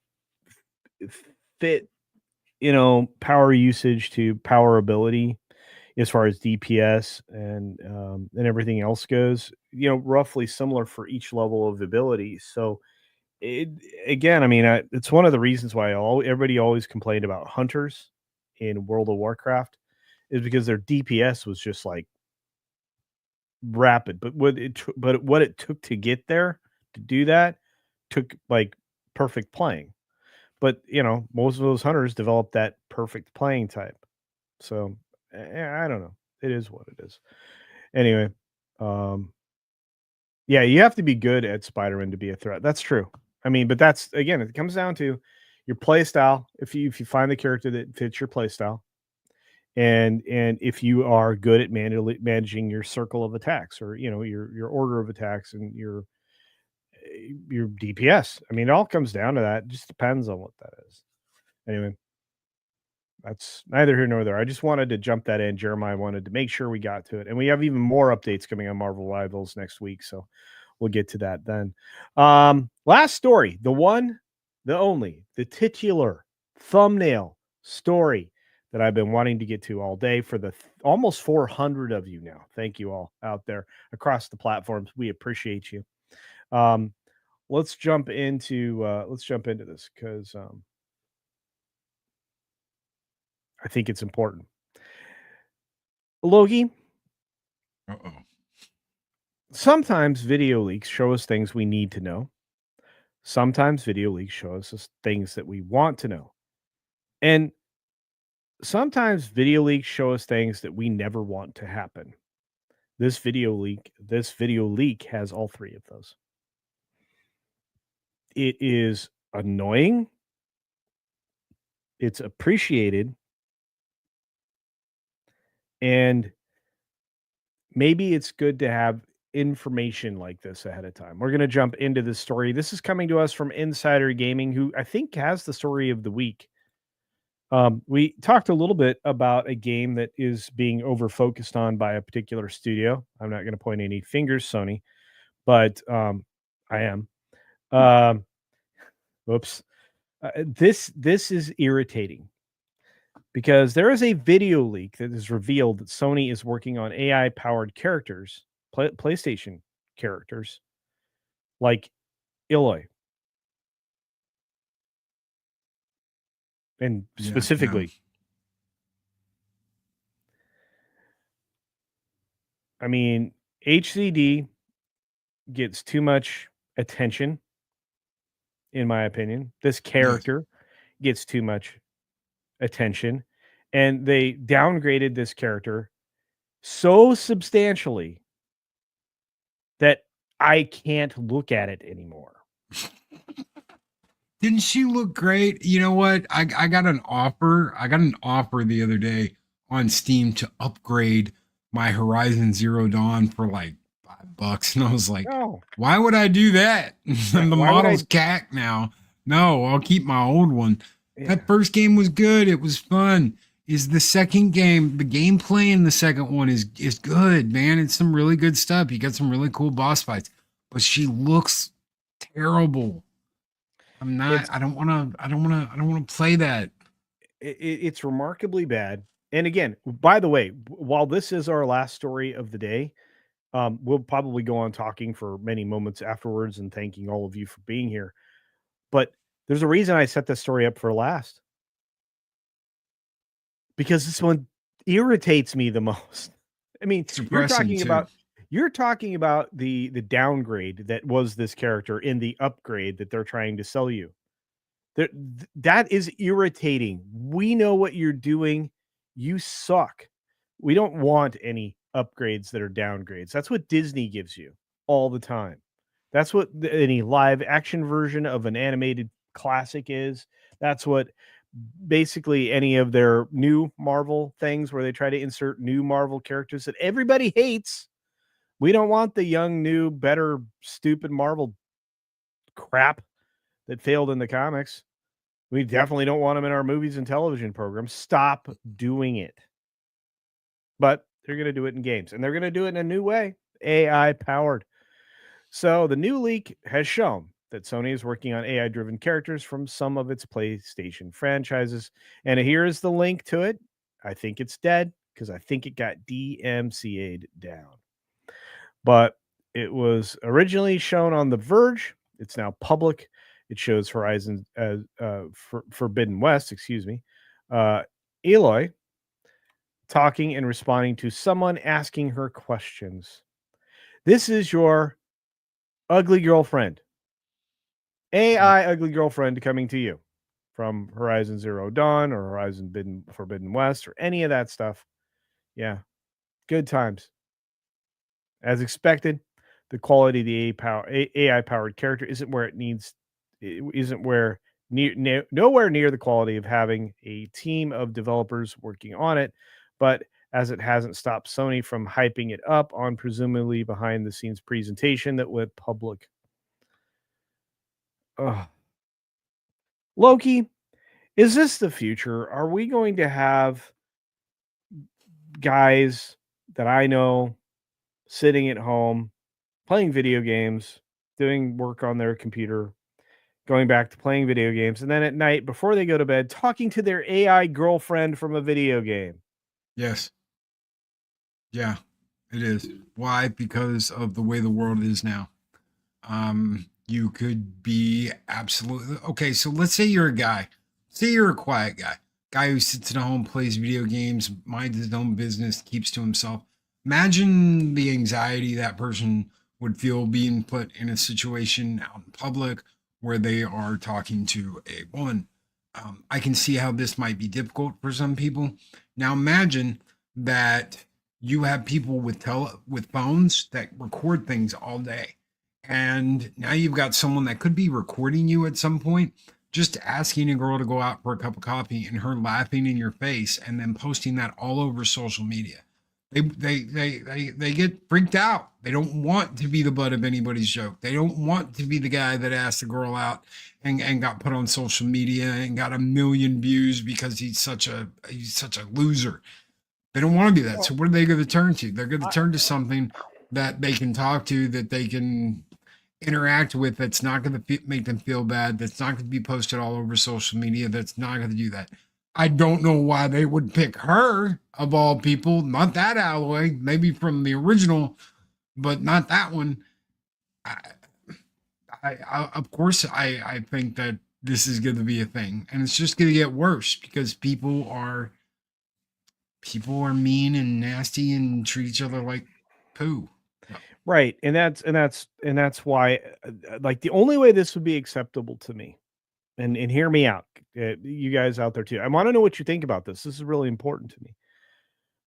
fit, you know, power usage to power ability as far as DPS and everything else goes. You know, roughly similar for each level of ability. So it again, I mean, it's one of the reasons why everybody always complained about hunters in World of Warcraft, is because their DPS was just like rapid, but what it took to get there, to do that, took like perfect playing. But you know, most of those hunters developed that perfect playing type. So I don't know. It is what it is. Anyway, yeah, you have to be good at Spider-Man to be a threat. That's true. I mean, but that's again, it comes down to your play style. If you find the character that fits your play style, and if you are good at managing your circle of attacks, or you know, your order of attacks, and your DPS. I mean, it all comes down to that. It just depends on what that is. Anyway, that's neither here nor there. I just wanted to jump that in. Jeremiah wanted to make sure we got to it, and we have even more updates coming on Marvel Rivals next week, so we'll get to that then. Last story, the one, the only, the titular thumbnail story that I've been wanting to get to all day for the almost 400 of you now. Thank you all out there across the platforms. We appreciate you. Um, let's jump into this because I think it's important. Logie, Uh-oh. sometimes video leaks show us things we need to know. Sometimes video leaks show us things that we want to know. And sometimes video leaks show us things that we never want to happen. This video leak has all three of those. It is annoying, it's appreciated, and maybe it's good to have information like this ahead of time. We're going to jump into this story. This is coming to us from Insider Gaming, who I think has the story of the week. We talked a little bit about a game that is being over focused on by a particular studio. I'm not going to point any fingers, Sony, but I am. Whoops. This is irritating because there is a video leak that has revealed that Sony is working on AI powered characters, PlayStation characters, like Aloy, and specifically, I mean, HCD gets too much attention, in my opinion. This character gets too much attention, and they downgraded this character so substantially that I can't look at it anymore. Didn't she look great? You know what? I got an offer. I got an offer the other day on Steam to upgrade my Horizon Zero Dawn for like $5. And I was like, No. why would I do that? The model's CAC now. No, I'll keep my old one. Yeah. That first game was good. It was fun. Is the second game, the gameplay in the second one is good, man. It's some really good stuff. You got some really cool boss fights. But she looks terrible. I'm not. I don't want to play that. It's remarkably bad. And again, by the way, while this is our last story of the day, we'll probably go on talking for many moments afterwards and thanking all of you for being here. But there's a reason I set this story up for last, because this one irritates me the most. I mean, you're talking about the downgrade that was this character in the upgrade that they're trying to sell you. That is irritating. We know what you're doing. You suck. We don't want any upgrades that are downgrades. That's what Disney gives you all the time. That's what any live action version of an animated classic is. That's what basically any of their new Marvel things where they try to insert new Marvel characters that everybody hates. We don't want the young, new, better, stupid Marvel crap that failed in the comics. We definitely don't want them in our movies and television programs. Stop doing it. But they're going to do it in games, and they're going to do it in a new way, AI powered. So the new leak has shown that Sony is working on AI-driven characters from some of its PlayStation franchises. And here is the link to it. I think it's dead because I think it got DMCA'd down. But it was originally shown on The Verge. It's now public. It shows Horizon Forbidden West, Aloy talking and responding to someone asking her questions. This is your ugly girlfriend. AI ugly girlfriend coming to you from Horizon Zero Dawn or Horizon Forbidden West or any of that stuff. Yeah. Good times. As expected, the quality of the AI powered character isn't where it needs. It isn't where nowhere near the quality of having a team of developers working on it, but as it hasn't stopped Sony from hyping it up on presumably behind the scenes presentation that went public. Loki, is this the future? Are we going to have guys that I know sitting at home playing video games, doing work on their computer, going back to playing video games, and then at night before they go to bed, talking to their AI girlfriend from a video game. Yes. Yeah, it is. Why? Because of the way the world is now. You could be absolutely okay. So let's say you're a guy. Say you're a quiet guy who sits at home, plays video games, minds his own business, keeps to himself. Imagine the anxiety that person would feel being put in a situation out in public where they are talking to a woman. I can see how this might be difficult for some people. Now imagine that you have people with phones that record things all day, and now you've got someone that could be recording you at some point, just asking a girl to go out for a cup of coffee and her laughing in your face and then posting that all over social media. They get freaked out. They don't want to be the butt of anybody's joke. They don't want to be the guy that asked the girl out and got put on social media and got 1 million views because he's such a loser. They don't want to be that. So what are they going to turn to? They're going to turn to something that they can talk to, that they can interact with, that's not going to make them feel bad, that's not going to be posted all over social media, that's not going to do that. I don't know why they would pick her of all people, not that Aloy, maybe from the original, but not that one. Of course, I think that this is going to be a thing, and it's just going to get worse because people are mean and nasty and treat each other like poo. Right. And that's why like the only way this would be acceptable to me, and hear me out, you guys out there too. I want to know what you think about this. This is really important to me.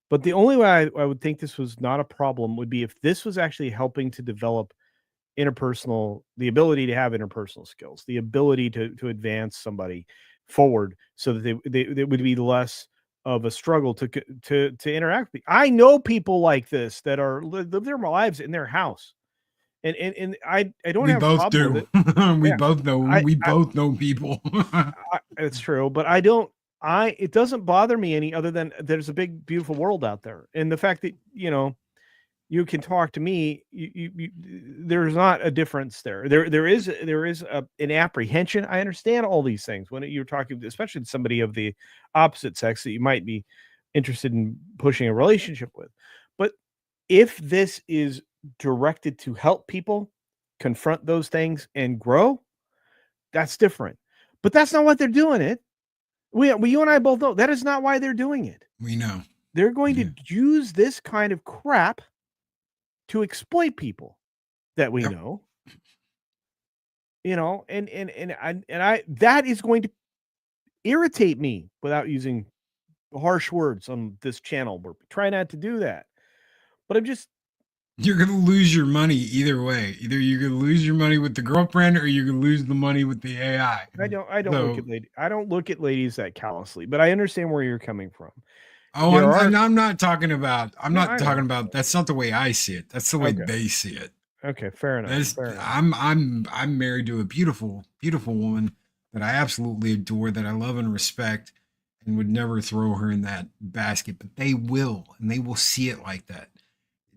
But the only way I would think this was not a problem would be if this was actually helping to develop the ability to have interpersonal skills, the ability to advance somebody forward so that they would be less of a struggle to interact with. I know people like this that live their lives in their house. And I don't We have a both problem with do. it. We Yeah. both know. We both know people. It's true, but it doesn't bother me any other than there's a big, beautiful world out there. And the fact that, you can talk to me, there's not a difference there. There is an apprehension. I understand all these things when you're talking, especially to somebody of the opposite sex that you might be interested in pushing a relationship with. But if this is directed to help people confront those things and grow, that's different. But that's not what they're doing it. You and I both know that is not why they're doing it. We know. They're going to use this kind of crap to exploit people that we know. And that is going to irritate me without using harsh words on this channel. We're trying not to do that. But you're going to lose your money either way. Either you're going to lose your money with the girlfriend or you're going to lose the money with the AI. I don't look at ladies that callously, but I understand where you're coming from. Oh, I'm not talking about. That's not the way I see it. That's the way they see it. Okay, fair enough. I'm married to a beautiful, beautiful woman that I absolutely adore, that I love and respect, and would never throw her in that basket. But they will, and they will see it like that.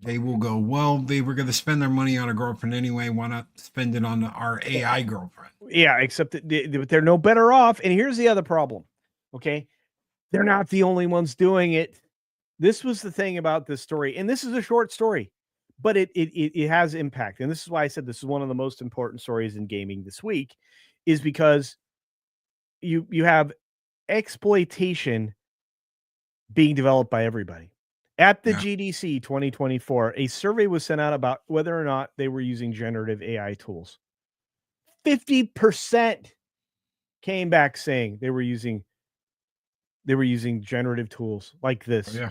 They will go, well, they were going to spend their money on a girlfriend anyway. Why not spend it on our AI girlfriend? Yeah, except that they're no better off. And here's the other problem. Okay, they're not the only ones doing it. This was the thing about this story, and this is a short story, but it has impact. And this is why I said this is one of the most important stories in gaming this week, is because you have exploitation being developed by everybody. At the GDC 2024, a survey was sent out about whether or not they were using generative AI tools. 50% came back saying they were using generative tools like this. Oh, yeah.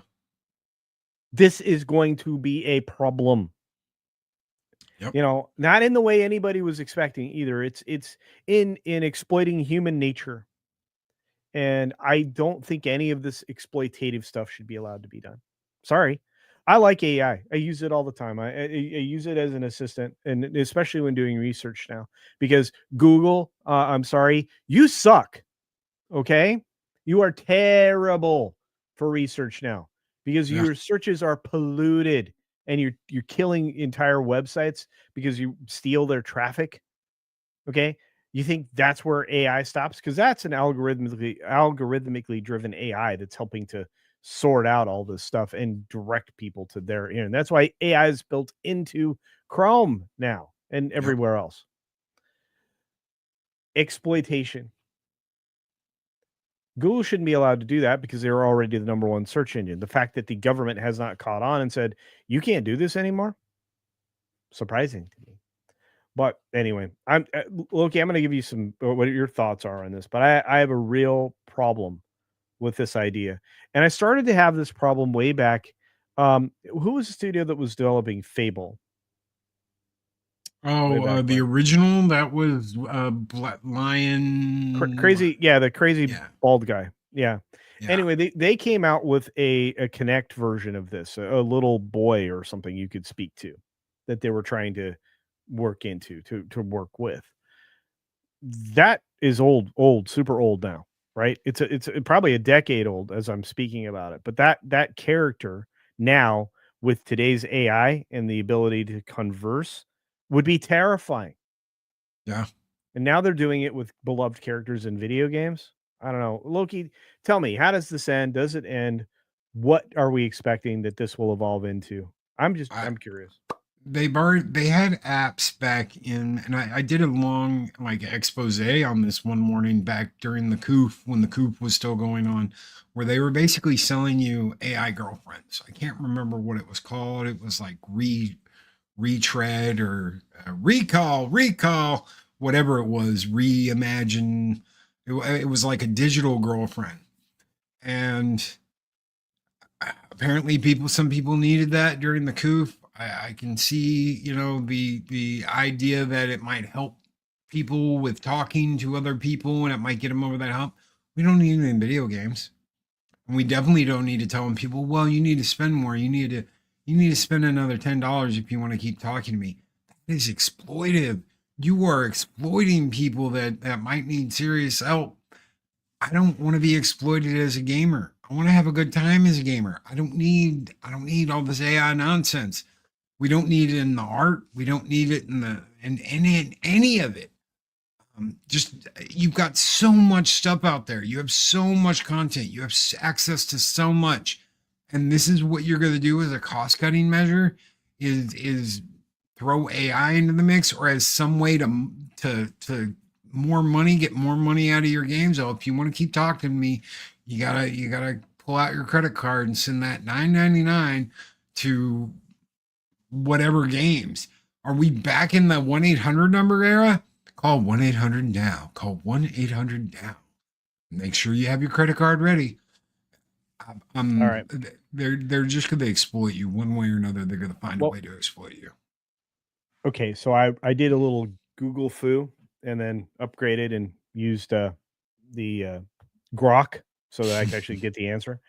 This is going to be a problem. Yep. Not in the way anybody was expecting either. It's in exploiting human nature. And I don't think any of this exploitative stuff should be allowed to be done. Sorry. I like AI. I use it all the time. I use it as an assistant, and especially when doing research now, because Google, I'm sorry, you suck. Okay? You are terrible for research now because your searches are polluted and you're killing entire websites because you steal their traffic. Okay? You think that's where AI stops? Because that's an algorithmically driven AI that's helping to sort out all this stuff and direct people to their end. That's why AI is built into Chrome now and Yep. everywhere else. Exploitation. Google shouldn't be allowed to do that because they're already the number one search engine. The fact that the government has not caught on and said, you can't do this anymore, surprising to me. But anyway, Loki, I'm going to give you some what your thoughts are on this, but I have a real problem with this idea. And I started to have this problem way back. Who was the studio that was developing Fable way Oh, back the when? original that was Black Lion. Crazy, yeah, the crazy Yeah, bald guy. Yeah. yeah, Anyway, they came out with a Connect version of this, a little boy or something you could speak to that they were trying to work into to work with. That is old, super old now, right? Probably a decade old as I'm speaking about it. But that character now with today's AI and the ability to converse would be terrifying. yeah. And now they're doing it with beloved characters in video games. I don't know. Loki, tell me, how does this end? Does it end? What are we expecting that this will evolve into? I I'm curious. they had apps back in, and I did a long like expose on this one morning back during the coup when the coup was still going on, where they were basically selling you AI girlfriends. I can't remember what it was called. It was like retread or recall, whatever it was, reimagine. It was like a digital girlfriend, and apparently some people needed that during the coup. I can see, the idea that it might help people with talking to other people and it might get them over that hump. We don't need it in video games. And we definitely don't need to tell them people, well, you need to spend more. You need to spend another $10 if you want to keep talking to me. That is exploitive. You are exploiting people that might need serious help. I don't want to be exploited as a gamer. I want to have a good time as a gamer. I don't need all this AI nonsense. We don't need it in the art. We don't need it in any of it. Just you've got so much stuff out there. You have so much content. You have access to so much, and this is what you're going to do as a cost cutting measure is throw AI into the mix, or as some way to more money, get more money out of your games. So if you want to keep talking to me, you gotta pull out your credit card and send that $9.99 to whatever games. Are we back in the 1-800 number era? Call 1-800 now. Call 1-800 now. Make sure you have your credit card ready. All right. They're just going to exploit you one way or another. They're going to find a Well, way to exploit you. okay, so I did a little Google foo and then upgraded and used the Grok so that I could actually get the answer.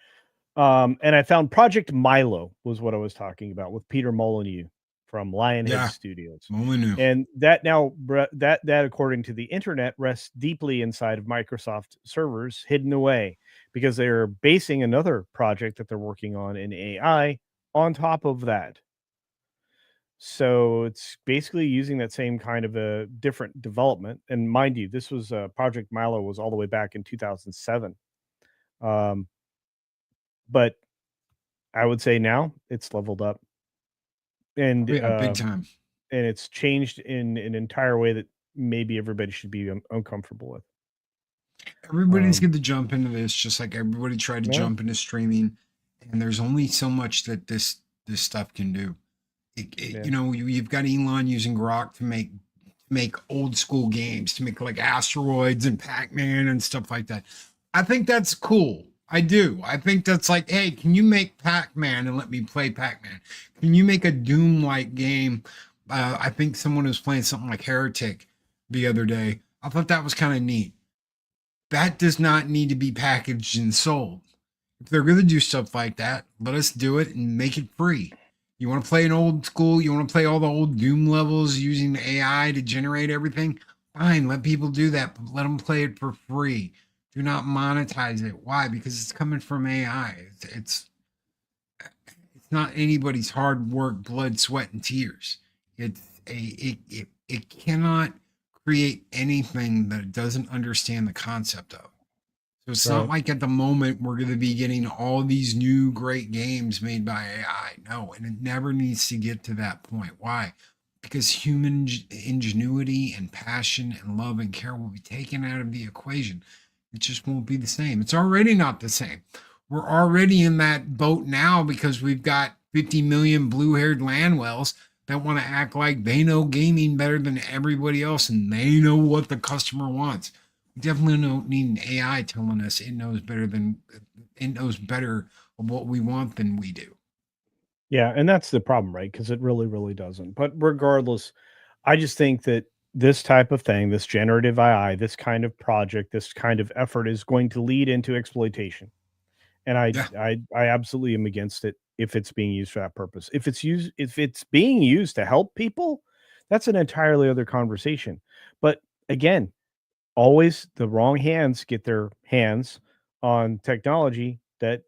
And I found Project Milo was what I was talking about with Peter Molyneux from Lionhead Yeah, Studios. only knew. And that now that according to the internet rests deeply inside of Microsoft servers hidden away because they're basing another project that they're working on in AI on top of that. So it's basically using that same kind of a different development. And mind you, this was Project Milo was all the way back in 2007. Um, but I would say now it's leveled up and Oh, yeah, big time. it's changed in an entire way that maybe everybody should be uncomfortable with. Everybody's Um, going to jump into this, just like everybody tried to yeah, jump into streaming. And there's only so much that this stuff can do. yeah. You've got Elon using Grok to make old school games, to make like asteroids and Pac-Man and stuff like that. I think that's cool. I do. I think that's like, hey, can you make Pac-Man and let me play Pac-Man? Can you make a Doom-like game? I think someone was playing something like Heretic the other day. I thought that was kind of neat. That does not need to be packaged and sold. If they're going to do stuff like that, let us do it and make it free. You want to play an old school, you want to play all the old Doom levels using AI to generate everything? Fine, let people do that, but let them play it for free. Do not monetize it. Why? Because it's coming from AI. It's not anybody's hard work, blood, sweat, and tears. It cannot create anything that it doesn't understand the concept of. So it's not Right. like at the moment we're going to be getting all these new great games made by AI. No, and it never needs to get to that point. Why? Because human ingenuity and passion and love and care will be taken out of the equation. It just won't be the same. It's already not the same. We're already in that boat now because we've got 50 million blue haired landwells that want to act like they know gaming better than everybody else and they know what the customer wants. We definitely don't need an AI telling us it knows better of what we want than we do. Yeah, and that's the problem, right? Because it really, really doesn't. But regardless, I just think that this type of thing, this generative AI, this kind of project, this kind of effort is going to lead into exploitation. And Yeah, I absolutely am against it if it's being used for that purpose. If it's being used to help people, that's an entirely other conversation. But again, always the wrong hands get their hands on technology that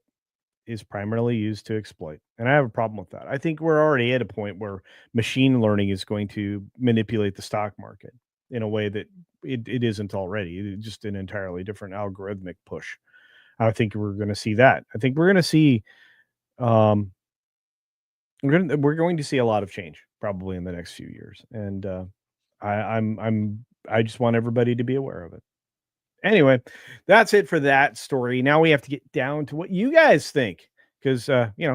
is primarily used to exploit. And I have a problem with that. I think we're already at a point where machine learning is going to manipulate the stock market in a way that it isn't already. It's just an entirely different algorithmic push. I think we're going to see that. I think we're going to see um, we're going to see a lot of change probably in the next few years, and I just want everybody to be aware of it. Anyway, that's it for that story. Now we have to get down to what you guys think. Because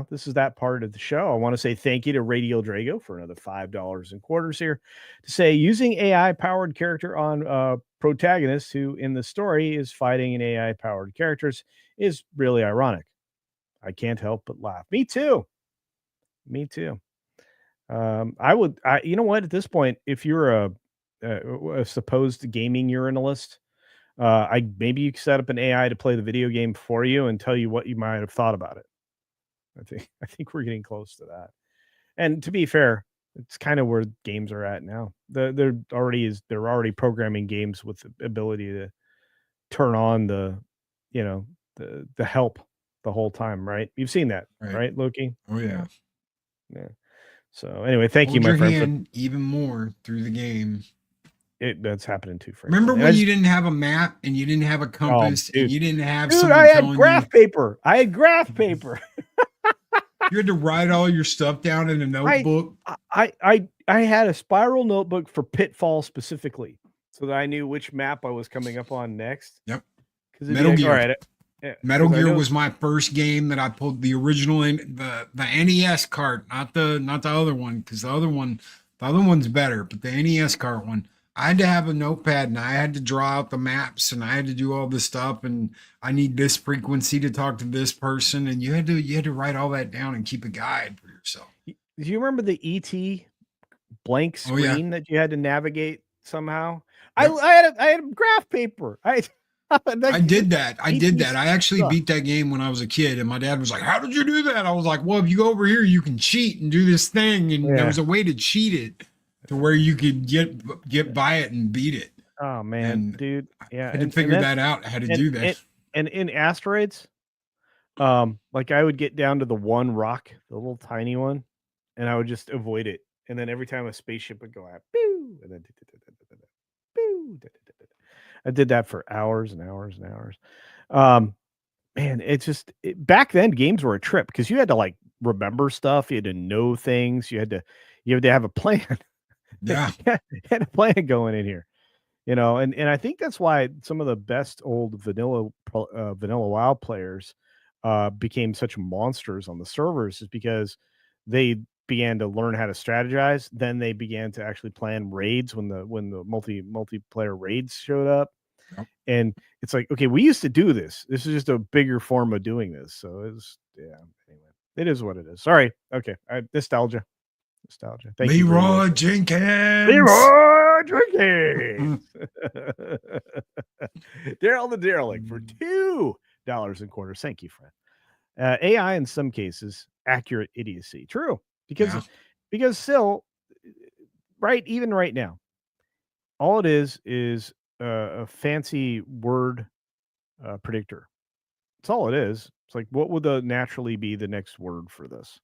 this is that part of the show. I want to say thank you to Radio Drago for another $5 and quarters here to say using AI powered character on protagonist who in the story is fighting an AI powered characters is really ironic. I can't help but laugh. Me too. Me too. You know what? At this point, if you're a supposed gaming urinalist, I maybe you could set up an AI to play the video game for you and tell you what you might have thought about it. I think we're getting close to that. And to be fair, it's kind of where games are at now. They're already programming games with the ability to turn on the help the whole time, right? You've seen that, right. right, Loki? Oh yeah. Yeah. So anyway, thank you, Hold my your friend, for hand even more through the game. it. That's happening too Remember frequently. when you didn't have a map and you didn't have a Oh, compass and dude, you didn't have dude, I someone had telling you graph paper. I had graph paper. you had to write all your stuff down in a I notebook? I had a spiral notebook for Pitfall specifically, so that I knew which map I was coming up on next. Yep. Because it'd be Metal like, all Gear. right, yeah, Metal because I Gear know, was my first game that I pulled the original in the NES cart, not the other one, because the other one's better, but the NES cart one. I had to have a notepad and I had to draw out the maps and I had to do all this stuff and I need this frequency to talk to this person and you had to write all that down and keep a guide for yourself. do you remember the ET blank Oh yeah. screen that you had to navigate somehow? Yep. I had graph paper. I I did that. I did ET that. I actually sucked. beat that game when I was a kid, and my dad was like, "How did you do that?" I was like, "Well, if you go over here, you can cheat and do this thing." And there Yeah. was a way to cheat it to where you could get by it and beat it. Oh man, And dude. I Yeah, had to and figure then that out. How to and do that. and in asteroids, like I would get down to the one rock, the little tiny one, and I would just avoid it. And then every time a spaceship would go out, pew, and then pew, I did that for hours and hours and hours. Um, Man, back then games were a trip because you had to like remember stuff, you had to know things, you had to have a plan. Yeah. You had a plan going in here. And I think that's why some of the best old vanilla WoW players became such monsters on the servers is because they began to learn how to strategize. Then they began to actually plan raids when the multiplayer raids showed up. Yep. And it's like, okay, we used to do this. This is just a bigger form of doing this. So it's yeah. Anyway, it is what it is. Sorry. Okay, nostalgia. Thank you, Radio. Leroy Jenkins. Leroy Jenkins. Daryl the Derelict for $2 and quarters. Thank you, friend. AI in some cases, accurate idiocy. True, because Yeah. because still, right, even right now, all it is a fancy word predictor. That's all it is. It's like, what would naturally be the next word for this?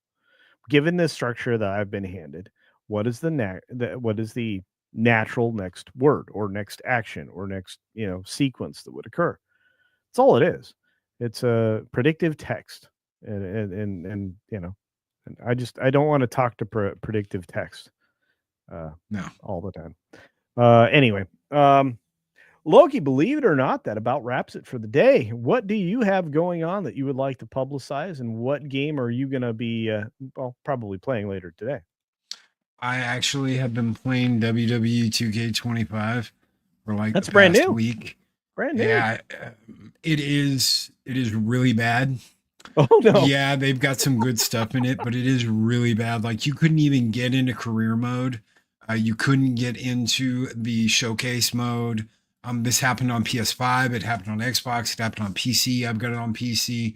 Given this structure that I've been handed, what is the natural next word or next action or next, sequence that would occur. That's all it is. It's a predictive text. And and I don't want to talk to predictive text No. all the time. Anyway, Loki, believe it or not, that about wraps it for the day. What do you have going on that you would like to publicize, and what game are you going to be, probably playing later today? I actually have been playing WWE 2K25 for like That's the brand past new. week. Brand new. Yeah, it is really bad. Oh no. Yeah, they've got some good stuff in it, but it is really bad. Like you couldn't even get into career mode. You couldn't get into the showcase mode. This happened on PS5. It happened on Xbox. It happened on PC. I've got it on PC.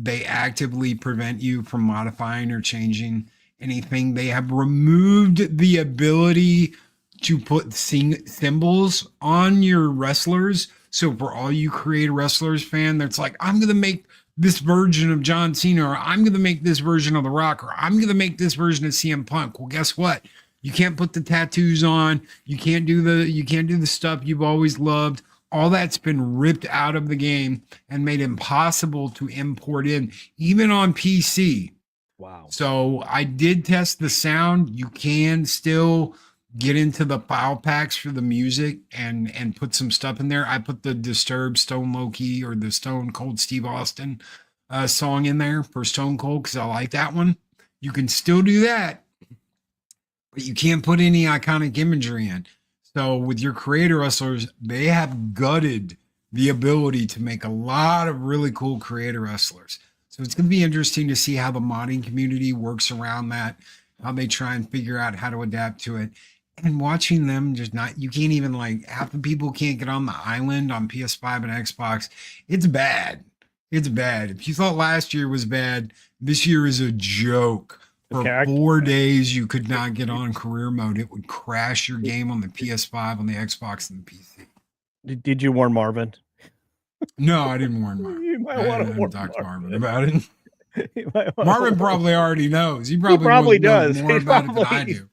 They actively prevent you from modifying or changing anything. They have removed the ability to put symbols on your wrestlers. So for all you creative wrestlers fan, that's like, I'm gonna make this version of John Cena, or I'm gonna make this version of The Rock, or I'm gonna make this version of CM Punk. Well, guess what? You can't put the tattoos on. You can't do the stuff you've always loved. All that's been ripped out of the game and made impossible to import in, even on PC. Wow. So I did test the sound. You can still get into the file packs for the music and put some stuff in there. I put the Disturbed Stone Loki or the Stone Cold Steve Austin song in there for Stone Cold because I like that one. You can still do that, but you can't put any iconic imagery in. So with your creator wrestlers, they have gutted the ability to make a lot of really cool creator wrestlers. So it's going to be interesting to see how the modding community works around that, how they try and figure out how to adapt to it. And watching them just not, you can't even like, half the people can't get on the island on PS5 and Xbox. It's bad. It's bad. If you thought last year was bad, this year is a joke. For Okay, 4 days, you could not get on career mode. It would crash your game on the PS5, on the Xbox, and the PC. Did you warn Marvin? No, I didn't warn Marvin. You might I want to didn't warn talk to Marvin. Marvin about it. You might wanna Marvin warn- probably already knows. He He probably knows does. more He's about it than I probably do.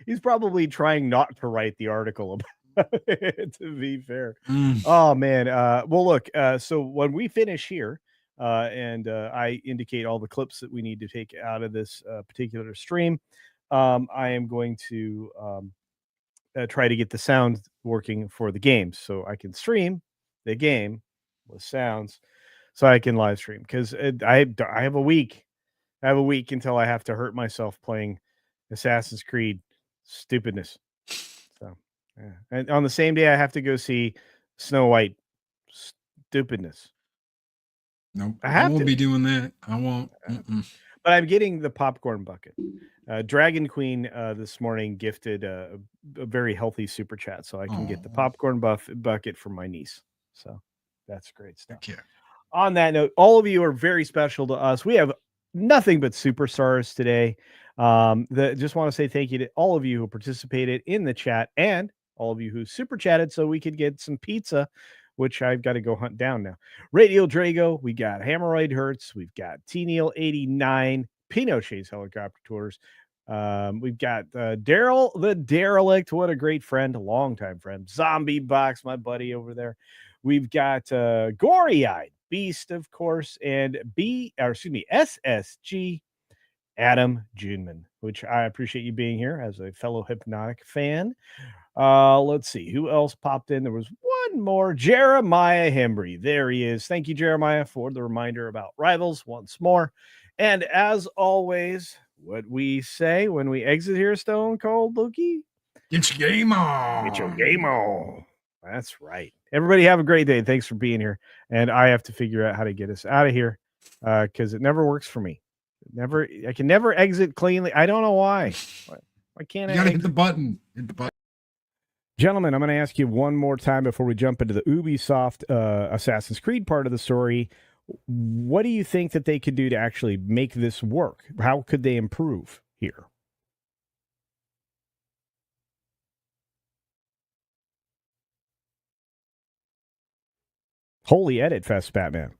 he's probably trying not to write the article about it, to be fair. Mm. Oh man. Well, look. So when we finish here, and I indicate all the clips that we need to take out of this particular stream, I am going to try to get the sound working for the games, so I can stream the game with sounds, so I can live stream. Because I have a week. I have a week until I have to hurt myself playing Assassin's Creed stupidness. So, yeah. And on the same day, I have to go see Snow White stupidness. Nope. I I have won't to. be doing that. I won't. Mm-mm. But I'm getting the popcorn bucket. Dragon Queen this morning gifted a very healthy super chat, so I can get the Oh, popcorn bucket for my niece. So that's great stuff. heck yeah. On that note, all of you are very special to us. We have nothing but superstars today. Just want to say thank you to all of you who participated in the chat and all of you who super chatted so we could get some pizza, which I've got to go hunt down now. Radio Drago, we got Hemorrhoid Hertz, we've got T Neil 89, Pinochet's Helicopter Tours. We've got Daryl the Derelict. What a great friend, a longtime friend. Zombie Box, my buddy over there. We've got Gory Eyed Beast, of course, and SSG Adam Juneman, which I appreciate you being here as a fellow Hypnotic fan. Let's see who else popped in. There was one more, Jeremiah Hembry. There he is. Thank you, Jeremiah, for the reminder about Rivals once more. And as always, what we say when we exit here, Stone Cold Loki, Get your game on. get your game on. That's right. Everybody have a great day. Thanks for being here. And I have to figure out how to get us out of here because it never works for me. I can never exit cleanly. I don't know why. Why can't You I? gotta hit the button. Hit the button. Gentlemen, I'm going to ask you one more time before we jump into the Ubisoft Assassin's Creed part of the story. What do you think that they could do to actually make this work? How could they improve here? Holy edit fest, Batman.